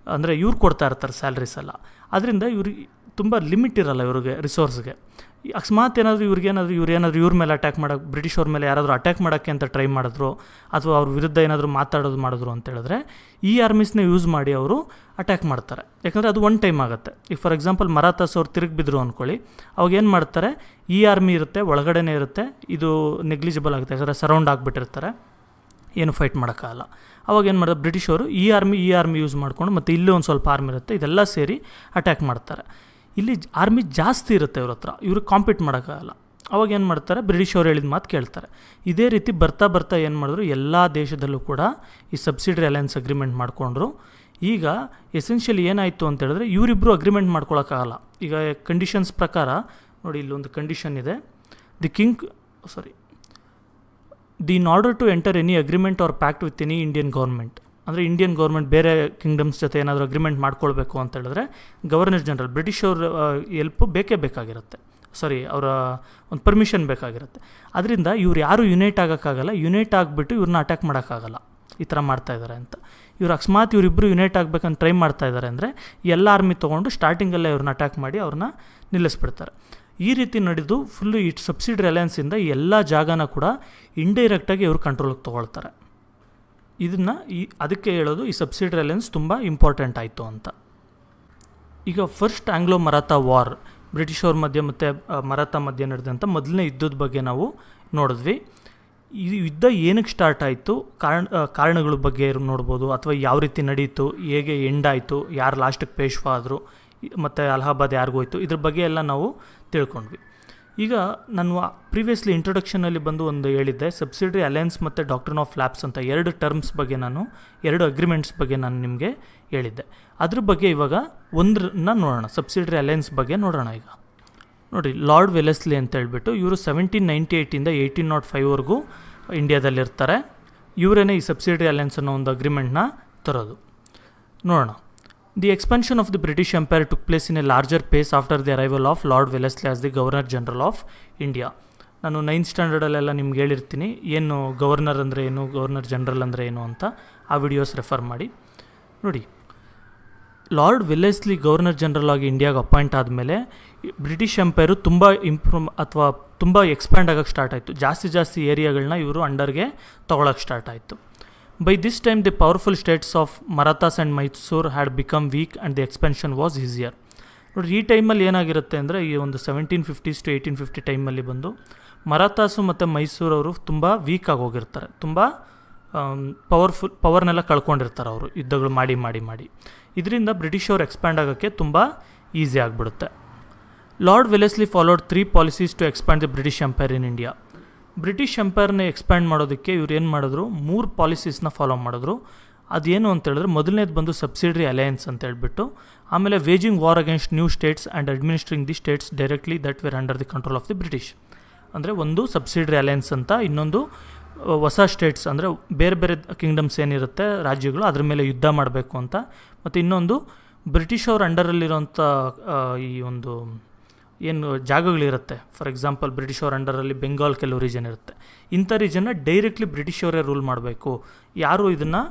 ಅಂದರೆ ಇವ್ರು ಕೊಡ್ತಾ ಇರ್ತಾರೆ ಸ್ಯಾಲ್ರೀಸ್ ಎಲ್ಲ. ಅದರಿಂದ ಇವ್ರಿಗೆ ತುಂಬ ಲಿಮಿಟ್ ಇರಲ್ಲ ಇವ್ರಿಗೆ ರಿಸೋರ್ಸ್ಗೆ. ಅಕಸ್ಮಾತ್ ಇವ್ರೇನಾದರೂ ಇವ್ರ ಮೇಲೆ ಅಟ್ಯಾಕ್ ಮಾಡೋಕ್ಕೆ, ಬ್ರಿಟಿಷ್ ಅವ್ರ ಮೇಲೆ ಯಾರಾದರೂ ಅಟ್ಯಾಕ್ ಮಾಡೋಕ್ಕೆ ಅಂತ ಟ್ರೈ ಮಾಡಿದ್ರು ಅಥವಾ ಅವ್ರ ವಿರುದ್ಧ ಏನಾದರೂ ಮಾಡಿದ್ರು ಅಂತ ಹೇಳಿದ್ರೆ ಈ ಆರ್ಮೀಸ್ನ ಯೂಸ್ ಮಾಡಿ ಅವರು ಅಟ್ಯಾಕ್ ಮಾಡ್ತಾರೆ. ಯಾಕಂದರೆ ಅದು ಒನ್ ಟೈಮ್ ಆಗುತ್ತೆ. ಈಗ ಫಾರ್ ಎಕ್ಸಾಂಪಲ್ ಮರಾಠಾಸ್ ಅವ್ರು ತಿರುಗಿ ಬಿದ್ದರು ಅಂದ್ಕೊಳ್ಳಿ, ಅವಾಗ ಏನು ಮಾಡ್ತಾರೆ, ಈ ಆರ್ಮಿ ಇರುತ್ತೆ ಒಳಗಡೆನೇ ಇರುತ್ತೆ, ಇದು ನೆಗ್ಲಿಜಿಬಲ್ ಆಗುತ್ತೆ, ಯಾಕಂದರೆ ಸರೌಂಡ್ ಆಗಿಬಿಟ್ಟಿರ್ತಾರೆ, ಏನು ಫೈಟ್ ಮಾಡೋಕ್ಕಾಗಲ್ಲ. ಅವಾಗ ಏನು ಮಾಡೋದು, ಬ್ರಿಟಿಷವರು ಈ ಆರ್ಮಿ ಯೂಸ್ ಮಾಡಿಕೊಂಡು ಮತ್ತು ಇಲ್ಲಿ ಒಂದು ಸ್ವಲ್ಪ ಆರ್ಮಿ ಇರುತ್ತೆ, ಇದೆಲ್ಲ ಸೇರಿ ಅಟ್ಯಾಕ್ ಮಾಡ್ತಾರೆ. ಇಲ್ಲಿ ಆರ್ಮಿ ಜಾಸ್ತಿ ಇರುತ್ತೆ ಇವ್ರ ಹತ್ರ, ಇವ್ರಿಗೆ ಕಾಂಪೀಟ್ ಮಾಡೋಕ್ಕಾಗಲ್ಲ. ಅವಾಗ ಏನು ಮಾಡ್ತಾರೆ, ಬ್ರಿಟಿಷವ್ರು ಹೇಳಿದ ಮಾತು ಕೇಳ್ತಾರೆ. ಇದೇ ರೀತಿ ಬರ್ತಾ ಏನು ಮಾಡಿದ್ರು, ಎಲ್ಲ ದೇಶದಲ್ಲೂ ಕೂಡ ಈ ಸಬ್ಸಿಡರಿ ಅಲಯನ್ಸ್ ಅಗ್ರಿಮೆಂಟ್ ಮಾಡಿಕೊಂಡ್ರು. ಈಗ ಎಸೆನ್ಷಿಯಲಿ ಏನಾಯಿತು ಅಂತ ಹೇಳಿದ್ರೆ, ಇವರಿಬ್ಬರು ಅಗ್ರಿಮೆಂಟ್ ಮಾಡ್ಕೊಳಕ್ಕಾಗಲ್ಲ. ಈಗ ಕಂಡೀಷನ್ಸ್ ಪ್ರಕಾರ ನೋಡಿ, ಇಲ್ಲೊಂದು ಕಂಡೀಷನ್ ಇದೆ, in order to enter any agreement or pact with any Indian government, ಅಂದರೆ ಇಂಡಿಯನ್ ಗೌರ್ಮೆಂಟ್ ಬೇರೆ ಕಿಂಗ್ಡಮ್ಸ್ ಜೊತೆ ಏನಾದರೂ ಅಗ್ರಿಮೆಂಟ್ ಮಾಡ್ಕೊಳ್ಬೇಕು ಅಂತ ಹೇಳಿದ್ರೆ ಗವರ್ನರ್ ಜನರಲ್ ಬ್ರಿಟಿಷವ್ರ ಹೆಲ್ಪು ಬೇಕಾಗಿರುತ್ತೆ, ಅವರ ಒಂದು ಪರ್ಮಿಷನ್ ಬೇಕಾಗಿರುತ್ತೆ. ಅದರಿಂದ ಇವ್ರು ಯಾರೂ ಯುನೈಟ್ ಆಗೋಕ್ಕಾಗಲ್ಲ, ಯುನೈಟ್ ಆಗಿಬಿಟ್ಟು ಇವ್ರನ್ನ ಅಟ್ಯಾಕ್ ಮಾಡೋಕ್ಕಾಗಲ್ಲ. ಈ ಥರ ಮಾಡ್ತಾಯಿದ್ದಾರೆ ಅಂತ. ಇವ್ರು ಅಕಸ್ಮಾತ್ ಇವರಿಬ್ಬರು ಯುನೈಟ್ ಆಗಬೇಕಂತ ಟ್ರೈ ಮಾಡ್ತಾಯಿದ್ದಾರೆ ಅಂದರೆ ಎಲ್ಲ ಆರ್ಮಿ ತೊಗೊಂಡು ಸ್ಟಾರ್ಟಿಂಗಲ್ಲೇ ಇವ್ರನ್ನ ಅಟ್ಯಾಕ್ ಮಾಡಿ ಅವ್ರನ್ನ ನಿಲ್ಲಿಸ್ಬಿಡ್ತಾರೆ. ಈ ರೀತಿ ನಡೆದು ಫುಲ್ಲು ಈ ಸಬ್ಸಿಡರಿ ಅಲಯನ್ಸಿಂದ ಎಲ್ಲ ಜಾಗನ ಕೂಡ ಇಂಡೈರೆಕ್ಟಾಗಿ ಇವರು ಕಂಟ್ರೋಲಿಗೆ ತೊಗೊಳ್ತಾರೆ. ಇದನ್ನು ಅದಕ್ಕೆ ಹೇಳೋದು ಈ ಸಬ್ಸಿಡರಿ ಅಲಯನ್ಸ್ ತುಂಬ ಇಂಪಾರ್ಟೆಂಟ್ ಆಯಿತು ಅಂತ. ಈಗ ಫಸ್ಟ್ ಆಂಗ್ಲೋ ಮರಾಠಾ ವಾರ್, ಬ್ರಿಟಿಷವ್ರ ಮಧ್ಯೆ ಮತ್ತು ಮರಾಠಾ ಮಧ್ಯೆ ನಡೆದಂಥ ಮೊದಲನೇ ಯುದ್ಧದ ಬಗ್ಗೆ ನಾವು ನೋಡಿದ್ವಿ. ಈ ಯುದ್ಧ ಏನಕ್ಕೆ ಸ್ಟಾರ್ಟ್ ಆಯಿತು, ಕಾರಣಗಳ ಬಗ್ಗೆ ನೋಡ್ಬೋದು, ಅಥವಾ ಯಾವ ರೀತಿ ನಡೀತು, ಹೇಗೆ ಎಂಡ್ ಆಯಿತು, ಯಾರು ಲಾಸ್ಟಿಗೆ ಪೇಶ್ವಾ ಆದರು, ಮತ್ತು ಅಲಹಾಬಾದ್ ಯಾರಿಗೋಯ್ತು, ಇದ್ರ ಬಗ್ಗೆ ಎಲ್ಲ ನಾವು ತಿಳ್ಕೊಂಡ್ವಿ. ಈಗ ನಾನು ಪ್ರೀವಿಯಸ್ಲಿ ಇಂಟ್ರೊಡಕ್ಷನಲ್ಲಿ ಬಂದು ಒಂದು ಹೇಳಿದ್ದೆ, ಸಬ್ಸಿಡರಿ ಅಲಯನ್ಸ್ ಮತ್ತು ಡಾಕ್ಟ್ರಿನ್ ಆಫ್ ಲ್ಯಾಪ್ಸ್ ಅಂತ ಎರಡು ಟರ್ಮ್ಸ್ ಬಗ್ಗೆ ಎರಡು ಅಗ್ರಿಮೆಂಟ್ಸ್ ಬಗ್ಗೆ ನಾನು ನಿಮಗೆ ಹೇಳಿದ್ದೆ. ಅದ್ರ ಬಗ್ಗೆ ಇವಾಗ ಒಂದನ್ನ ನೋಡೋಣ, ಸಬ್ಸಿಡರಿ ಅಲಯನ್ಸ್ ಬಗ್ಗೆ ನೋಡೋಣ. ಈಗ ನೋಡಿ, ಲಾರ್ಡ್ ವೆಲೆಸ್ಲಿ ಅಂತ ಹೇಳ್ಬಿಟ್ಟು ಇವರು 1798 1805ವರೆಗೂ ಇಂಡಿಯಾದಲ್ಲಿರ್ತಾರೆ. ಇವರೇನೇ ಈ ಸಬ್ಸಿಡರಿ ಅಲಯನ್ಸ್ ಅನ್ನೋ ಒಂದು ಅಗ್ರಿಮೆಂಟ್ನ ತರೋದು. ನೋಡೋಣ. The expansion of the British Empire took place in a larger pace after the arrival of Lord Wellesley as the Governor General of India. ನಾನು 9th ಸ್ಟ್ಯಾಂಡರ್ಡಲ್ಲೆಲ್ಲ ನಿಮ್ಗೆ ಹೇಳಿರ್ತೀನಿ ಏನು ಗವರ್ನರ್ ಅಂದರೆ ಏನು, ಗವರ್ನರ್ ಜನರಲ್ ಅಂದರೆ ಏನು ಅಂತ. ಆ ವಿಡಿಯೋಸ್ ರೆಫರ್ ಮಾಡಿ ನೋಡಿ. ಲಾರ್ಡ್ ವೆಲೆಸ್ಲಿ ಗವರ್ನರ್ ಜನರಲ್ ಆಗಿ ಇಂಡಿಯಾಗೆ ಅಪಾಯಿಂಟ್ ಆದಮೇಲೆ ಬ್ರಿಟಿಷ್ ಎಂಪೈರು ತುಂಬ ಎಕ್ಸ್ಪ್ಯಾಂಡ್ ಆಗೋಕ್ಕೆ ಸ್ಟಾರ್ಟ್ ಆಯಿತು. ಜಾಸ್ತಿ ಏರಿಯಾಗಳನ್ನ ಇವರು ಅಂಡರ್ಗೆ ತೊಗೊಳಕ್ಕೆ ಸ್ಟಾರ್ಟ್ ಆಯಿತು. By this time, the powerful states of Marathas and Mysore had become weak and the expansion was easier. ನೋಡಿ, ಈ ಟೈಮಲ್ಲಿ ಏನಾಗಿರುತ್ತೆ ಅಂದರೆ, ಈ ಒಂದು 1750s to 1850 ಟೈಮಲ್ಲಿ ಬಂದು ಮರಾಠಾಸು ಮತ್ತು ಮೈಸೂರವರು ತುಂಬ ವೀಕ್ ಆಗಿ ಹೋಗಿರ್ತಾರೆ. ತುಂಬ ಪವರ್ನೆಲ್ಲ ಕಳ್ಕೊಂಡಿರ್ತಾರೆ ಅವರು ಯುದ್ಧಗಳು ಮಾಡಿ. ಇದರಿಂದ ಬ್ರಿಟಿಷ್ ಅವರು ಎಕ್ಸ್ಪ್ಯಾಂಡ್ ಆಗೋಕ್ಕೆ ತುಂಬ ಈಸಿ ಆಗಿಬಿಡುತ್ತೆ. Lord Wellesley followed 3 policies to expand the British empire in India. British ಎಂಪೈರ್ನ ಎಕ್ಸ್ಪ್ಯಾಂಡ್ ಮಾಡೋದಕ್ಕೆ ಇವ್ರು ಏನು ಮಾಡಿದ್ರು, 3 ಪಾಲಿಸೀಸ್ನ ಫಾಲೋ ಮಾಡಿದ್ರು. ಅದೇನು ಅಂತ ಹೇಳಿದ್ರೆ, ಮೊದಲನೇದು ಬಂದು ಸಬ್ಸಿಡರಿ ಅಲಯನ್ಸ್ ಅಂತ ಹೇಳ್ಬಿಟ್ಟು, ಆಮೇಲೆ waging war against new states and administering the states directly that were under the control of the British. ಅಂದರೆ ಒಂದು ಸಬ್ಸಿಡರಿ ಅಲಯನ್ಸ್ ಅಂತ, ಇನ್ನೊಂದು ಹೊಸ ಸ್ಟೇಟ್ಸ್ ಅಂದರೆ ಬೇರೆ ಕಿಂಗ್ಡಮ್ಸ್ ಏನಿರುತ್ತೆ ರಾಜ್ಯಗಳು, ಅದ್ರ ಮೇಲೆ ಯುದ್ಧ ಮಾಡಬೇಕು ಅಂತ, ಮತ್ತು ಇನ್ನೊಂದು ಬ್ರಿಟಿಷ್ ಅವ್ರ ಅಂಡರಲ್ಲಿರೋಂಥ ಈ ಒಂದು ಏನು ಜಾಗಗಳಿರುತ್ತೆ. ಫಾರ್ ಎಕ್ಸಾಂಪಲ್ ಬ್ರಿಟಿಷ್ ಅವ್ರ ಅಂಡರಲ್ಲಿ ಬೆಂಗಾಲ್ ಕೆಲವು ರೀಜನ್ ಇರುತ್ತೆ. ಇಂಥ ರೀಜನ್ನ ಡೈರೆಕ್ಟ್ಲಿ ಬ್ರಿಟಿಷ್ ಅವರೇ ರೂಲ್ ಮಾಡಬೇಕು, ಯಾರು ಇದನ್ನು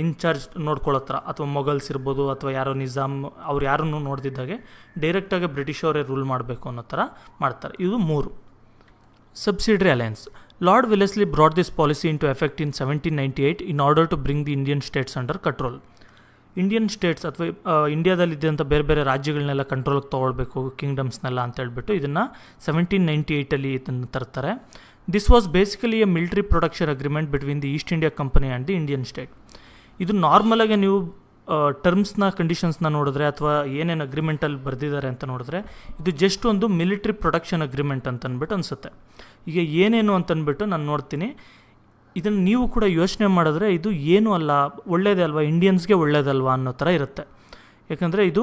ಇನ್ಚಾರ್ಜ್ ನೋಡ್ಕೊಳ್ಳೋತ್ರ, ಅಥವಾ ಮೊಘಲ್ಸ್ ಇರ್ಬೋದು ಅಥವಾ ಯಾರೋ ನಿಜಾಮ್ ಅವ್ರು ಯಾರನ್ನು ನೋಡ್ದಿದ್ದಾಗೆ ಡೈರೆಕ್ಟಾಗಿ ಬ್ರಿಟಿಷ್ ಅವರೇ ರೂಲ್ ಮಾಡಬೇಕು ಅನ್ನೋ ಥರ ಮಾಡ್ತಾರೆ. ಇದು 3 subsidiary alliance. Lord Wellesley brought this policy into effect in 1798 in order to bring the Indian states under control. Indian states ಅಥವಾ ಇಂಡಿಯಾದಲ್ಲಿದ್ದಂಥ ಬೇರೆ ರಾಜ್ಯಗಳನ್ನೆಲ್ಲ ಕಂಟ್ರೋಲ್ಗೆ ತೊಗೊಳ್ಬೇಕು, ಕಿಂಗ್ಡಮ್ಸ್ನೆಲ್ಲ ಅಂತ ಹೇಳ್ಬಿಟ್ಟು ಇದನ್ನು 1798 ಇದನ್ನು ತರ್ತಾರೆ. This was basically A military production agreement between the East India company and the Indian state. ಇದು ನಾರ್ಮಲಾಗಿ ನೀವು ಟರ್ಮ್ಸ್ನ ಕಂಡೀಷನ್ಸ್ನ ನೋಡಿದ್ರೆ ಅಥವಾ ಏನೇನು ಅಗ್ರಿಮೆಂಟಲ್ಲಿ ಬರೆದಿದ್ದಾರೆ ಅಂತ ನೋಡಿದ್ರೆ, ಇದು ಜಸ್ಟ್ ಒಂದು ಮಿಲಿಟರಿ ಪ್ರೊಡಕ್ಷನ್ ಅಗ್ರಿಮೆಂಟ್ ಅಂತಂದ್ಬಿಟ್ಟು ಅನಿಸುತ್ತೆ. ಈಗ ಏನೇನು ಅಂತಂದ್ಬಿಟ್ಟು ನಾನು ನೋಡ್ತೀನಿ, ಇದನ್ನು ನೀವು ಕೂಡ ಯೋಚನೆ ಮಾಡಿದ್ರೆ ಇದು ಏನೂ ಅಲ್ಲ, ಒಳ್ಳೇದೇ ಅಲ್ವಾ, ಇಂಡಿಯನ್ಸ್ಗೆ ಒಳ್ಳೇದಲ್ವಾ ಅನ್ನೋ ಥರ ಇರುತ್ತೆ. ಯಾಕಂದರೆ ಇದು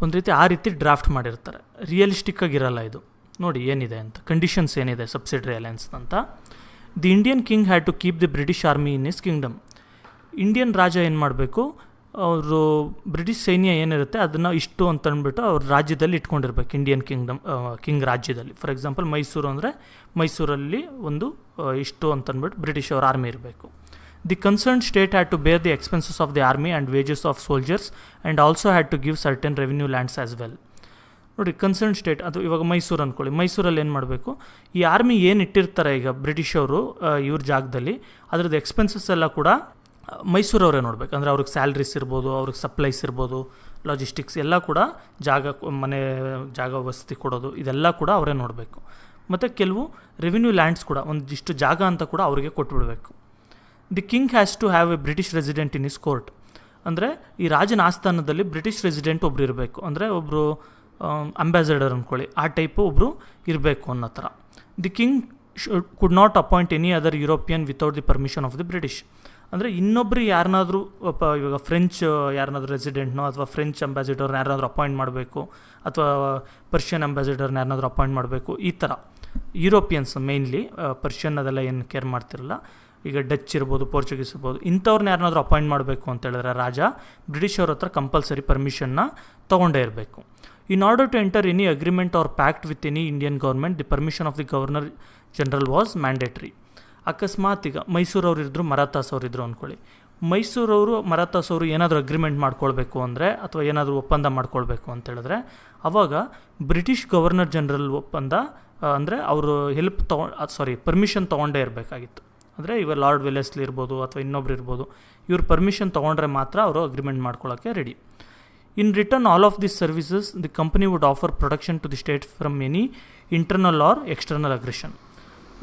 ಒಂದು ರೀತಿ ಆ ರೀತಿ ಡ್ರಾಫ್ಟ್ ಮಾಡಿರ್ತಾರೆ, ರಿಯಲಿಸ್ಟಿಕ್ಕಾಗಿರಲ್ಲ ಇದು. ನೋಡಿ ಏನಿದೆ ಅಂತ, ಕಂಡೀಷನ್ಸ್ ಏನಿದೆ ಸಬ್ಸಿಡರಿ ಅಲಯನ್ಸ್ ಅಂತ. The Indian king had to keep the British army in his kingdom. Indian ರಾಜ ಏನು ಮಾಡಬೇಕು, ಅವರು ಬ್ರಿಟಿಷ್ ಸೈನ್ಯ ಏನಿರುತ್ತೆ ಅದನ್ನು ಇಷ್ಟು ಅಂತ ಅಂದ್ಬಿಟ್ಟು ಅವ್ರ ರಾಜ್ಯದಲ್ಲಿ ಇಟ್ಕೊಂಡಿರ್ಬೇಕು, ಇಂಡಿಯನ್ ಕಿಂಗ್ ರಾಜ್ಯದಲ್ಲಿ. ಫಾರ್ ಎಕ್ಸಾಂಪಲ್ ಮೈಸೂರು ಅಂದರೆ ಮೈಸೂರಲ್ಲಿ ಒಂದು ಇಷ್ಟು ಅಂತ ಅಂದ್ಬಿಟ್ಟು ಬ್ರಿಟಿಷ್ ಅವ್ರ ಆರ್ಮಿ ಇರಬೇಕು. The concern state had to bear the expenses of the army and wages of soldiers and also had to give certain revenue lands as well. ನೋಡಿ, ಕನ್ಸರ್ನ್ ಸ್ಟೇಟ್ ಅದು ಇವಾಗ ಮೈಸೂರು ಅಂದ್ಕೊಳ್ಳಿ. ಮೈಸೂರಲ್ಲಿ ಏನು ಮಾಡಬೇಕು, ಈ ಆರ್ಮಿ ಏನು ಇಟ್ಟಿರ್ತಾರೆ ಈಗ ಬ್ರಿಟಿಷವರು ಇವ್ರ ಜಾಗದಲ್ಲಿ, ಅದ್ರದ್ದು ಎಕ್ಸ್ಪೆನ್ಸಸ್ ಎಲ್ಲ ಕೂಡ ಮೈಸೂರವರೇ ನೋಡ್ಬೇಕು. ಅಂದರೆ ಅವ್ರಿಗೆ ಸ್ಯಾಲ್ರೀಸ್ ಇರ್ಬೋದು, ಅವ್ರಿಗೆ ಸಪ್ಲೈಸ್ ಇರ್ಬೋದು, ಲಾಜಿಸ್ಟಿಕ್ಸ್ ಎಲ್ಲ ಕೂಡ ಮನೆ ಜಾಗ ವಸತಿ ಕೊಡೋದು ಇದೆಲ್ಲ ಕೂಡ ಅವರೇ ನೋಡಬೇಕು. ಮತ್ತು ಕೆಲವು ರೆವಿನ್ಯೂ ಲ್ಯಾಂಡ್ಸ್ ಕೂಡ ಒಂದಿಷ್ಟು ಜಾಗ ಅಂತ ಕೂಡ ಅವರಿಗೆ ಕೊಟ್ಬಿಡಬೇಕು. The king has to have a British resident in his court. ಅಂದರೆ ಈ ರಾಜನ ಆಸ್ಥಾನದಲ್ಲಿ ಬ್ರಿಟಿಷ್ ರೆಸಿಡೆಂಟ್ ಒಬ್ರು ಇರಬೇಕು. ಅಂದರೆ ಒಬ್ಬರು ಅಂಬಾಸಡರ್ ಅಂದ್ಕೊಳ್ಳಿ, ಆ ಟೈಪು ಒಬ್ಬರು ಇರಬೇಕು ಅನ್ನೋ ಥರ. The king could not appoint any other European without the permission of the British. ಅಂದರೆ ಇನ್ನೊಬ್ಬರು ಯಾರನ್ನಾದರೂ ಇವಾಗ ಫ್ರೆಂಚ್ ಯಾರನ್ನಾದ್ರೂ ರೆಸಿಡೆಂಟ್ನೋ ಅಥವಾ ಫ್ರೆಂಚ್ ಅಂಬಾಸಿಡರ್ನ ಯಾರನ್ನಾದ್ರೂ ಅಪಾಯಿಂಟ್ ಮಾಡಬೇಕು, ಅಥವಾ ಪರ್ಷಿಯನ್ ಅಂಬಾಸಿಡರ್ನ ಯಾರನ್ನಾದ್ರೂ ಅಪಾಯಿಂಟ್ ಮಾಡಬೇಕು, ಈ ಥರ ಯುರೋಪಿಯನ್ಸ್ ಮೇಯ್ನ್ಲಿ, ಪರ್ಷಿಯನ್ ಅದೆಲ್ಲ ಏನು ಕೇರ್ ಮಾಡ್ತಿರಲ್ಲ, ಈಗ ಡಚ್ ಇರ್ಬೋದು, ಪೋರ್ಚುಗೀಸ್ ಇರ್ಬೋದು, ಇಂಥವ್ರನ್ನ ಯಾರನ್ನಾದ್ರೂ ಅಪಾಯಿಂಟ್ ಮಾಡಬೇಕು ಅಂತ ಹೇಳಿದ್ರೆ ರಾಜ ಬ್ರಿಟಿಷವ್ರ ಹತ್ರ ಕಂಪಲ್ಸರಿ ಪರ್ಮಿಷನ್ನ ತೊಗೊಂಡೇ ಇರಬೇಕು. In order to enter any agreement or pact with any Indian government the permission of the governor general was mandatory. ಅಕಸ್ಮಾತ್ ಈಗ ಮೈಸೂರವ್ರು ಇದ್ದರು, ಮರಾಠಾಸ್ ಅವರು ಇದ್ದರು ಅಂದ್ಕೊಳ್ಳಿ. ಮೈಸೂರವರು ಮರಾಠಾಸ್ ಅವರು ಏನಾದರೂ ಅಗ್ರಿಮೆಂಟ್ ಮಾಡ್ಕೊಳ್ಬೇಕು ಅಂದರೆ, ಅಥವಾ ಏನಾದರೂ ಒಪ್ಪಂದ ಮಾಡ್ಕೊಳ್ಬೇಕು ಅಂತ ಹೇಳಿದ್ರೆ, ಅವಾಗ ಬ್ರಿಟಿಷ್ ಗವರ್ನರ್ ಜನರಲ್ ಒಪ್ಪಂದ ಅಂದರೆ ಅವರು ಪರ್ಮಿಷನ್ ತೊಗೊಂಡೇ ಇರಬೇಕಾಗಿತ್ತು. ಅಂದರೆ ಇವಾಗ ಲಾರ್ಡ್ ವೆಲೆಸ್ಲಿ ಇರ್ಬೋದು ಅಥವಾ ಇನ್ನೊಬ್ರು ಇರ್ಬೋದು, ಇವ್ರ ಪರ್ಮಿಷನ್ ತೊಗೊಂಡ್ರೆ ಮಾತ್ರ ಅವರು ಅಗ್ರಿಮೆಂಟ್ ಮಾಡ್ಕೊಳ್ಳೋಕ್ಕೆ ready. In return all of this services the company would offer protection to the state from any internal or external aggression.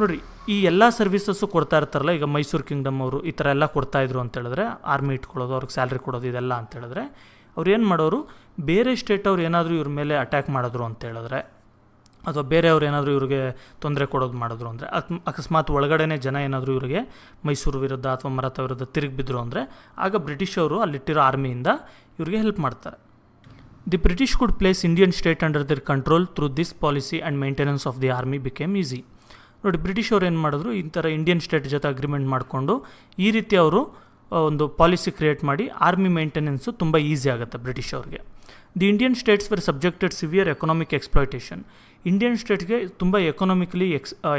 ನೋಡಿರಿ, ಈ ಎಲ್ಲ ಸರ್ವಿಸಸ್ಸು ಕೊಡ್ತಾ ಇರ್ತಾರಲ್ಲ, ಈಗ ಮೈಸೂರು ಕಿಂಗ್ಡಮ್ ಅವರು ಈ ಥರ ಎಲ್ಲ ಕೊಡ್ತಾಯಿದ್ರು ಅಂತೇಳಿದ್ರೆ, ಆರ್ಮಿ ಇಟ್ಕೊಳ್ಳೋದು, ಅವ್ರಿಗೆ ಸ್ಯಾಲ್ರಿ ಕೊಡೋದು ಇದೆಲ್ಲ ಅಂತೇಳಿದ್ರೆ, ಅವ್ರು ಏನು ಮಾಡೋರು, ಬೇರೆ ಸ್ಟೇಟ್ ಅವ್ರು ಏನಾದರೂ ಇವ್ರ ಮೇಲೆ ಅಟ್ಯಾಕ್ ಮಾಡಿದ್ರು ಅಂತೇಳಿದ್ರೆ, ಅಥವಾ ಬೇರೆಯವ್ರು ಏನಾದರೂ ಇವ್ರಿಗೆ ತೊಂದರೆ ಕೊಡೋದು ಮಾಡಿದ್ರು ಅಂದರೆ, ಅಕಸ್ಮಾತ್ ಒಳಗಡೆ ಜನ ಏನಾದರೂ ಇವರಿಗೆ ಮೈಸೂರು ವಿರುದ್ಧ ಅಥವಾ ಮರಾಠ ವಿರುದ್ಧ ತಿರುಗಿ ಬಿದ್ದರು ಅಂದರೆ, ಆಗ ಬ್ರಿಟಿಷವರು ಅಲ್ಲಿಟ್ಟಿರೋ ಆರ್ಮಿಯಿಂದ ಇವ್ರಿಗೆ ಹೆಲ್ಪ್ ಮಾಡ್ತಾರೆ. The British could place Indian state under their control through this policy and maintenance of the army became easy. ನೋಡಿ, ಬ್ರಿಟಿಷವ್ರು ಏನು ಮಾಡಿದ್ರು, ಈ ಥರ ಇಂಡಿಯನ್ ಸ್ಟೇಟ್ ಜೊತೆ ಅಗ್ರಿಮೆಂಟ್ ಮಾಡಿಕೊಂಡು ಈ ರೀತಿ ಅವರು ಒಂದು ಪಾಲಿಸಿ ಕ್ರಿಯೇಟ್ ಮಾಡಿ ಆರ್ಮಿ ಮೇಂಟೆನೆನ್ಸು ತುಂಬ ಈಸಿ ಆಗುತ್ತೆ ಬ್ರಿಟಿಷವ್ರಿಗೆ. The Indian states were subjected severe economic exploitation. Indian ಸ್ಟೇಟ್ಗೆ ತುಂಬ ಎಕನಾಮಿಕಲಿ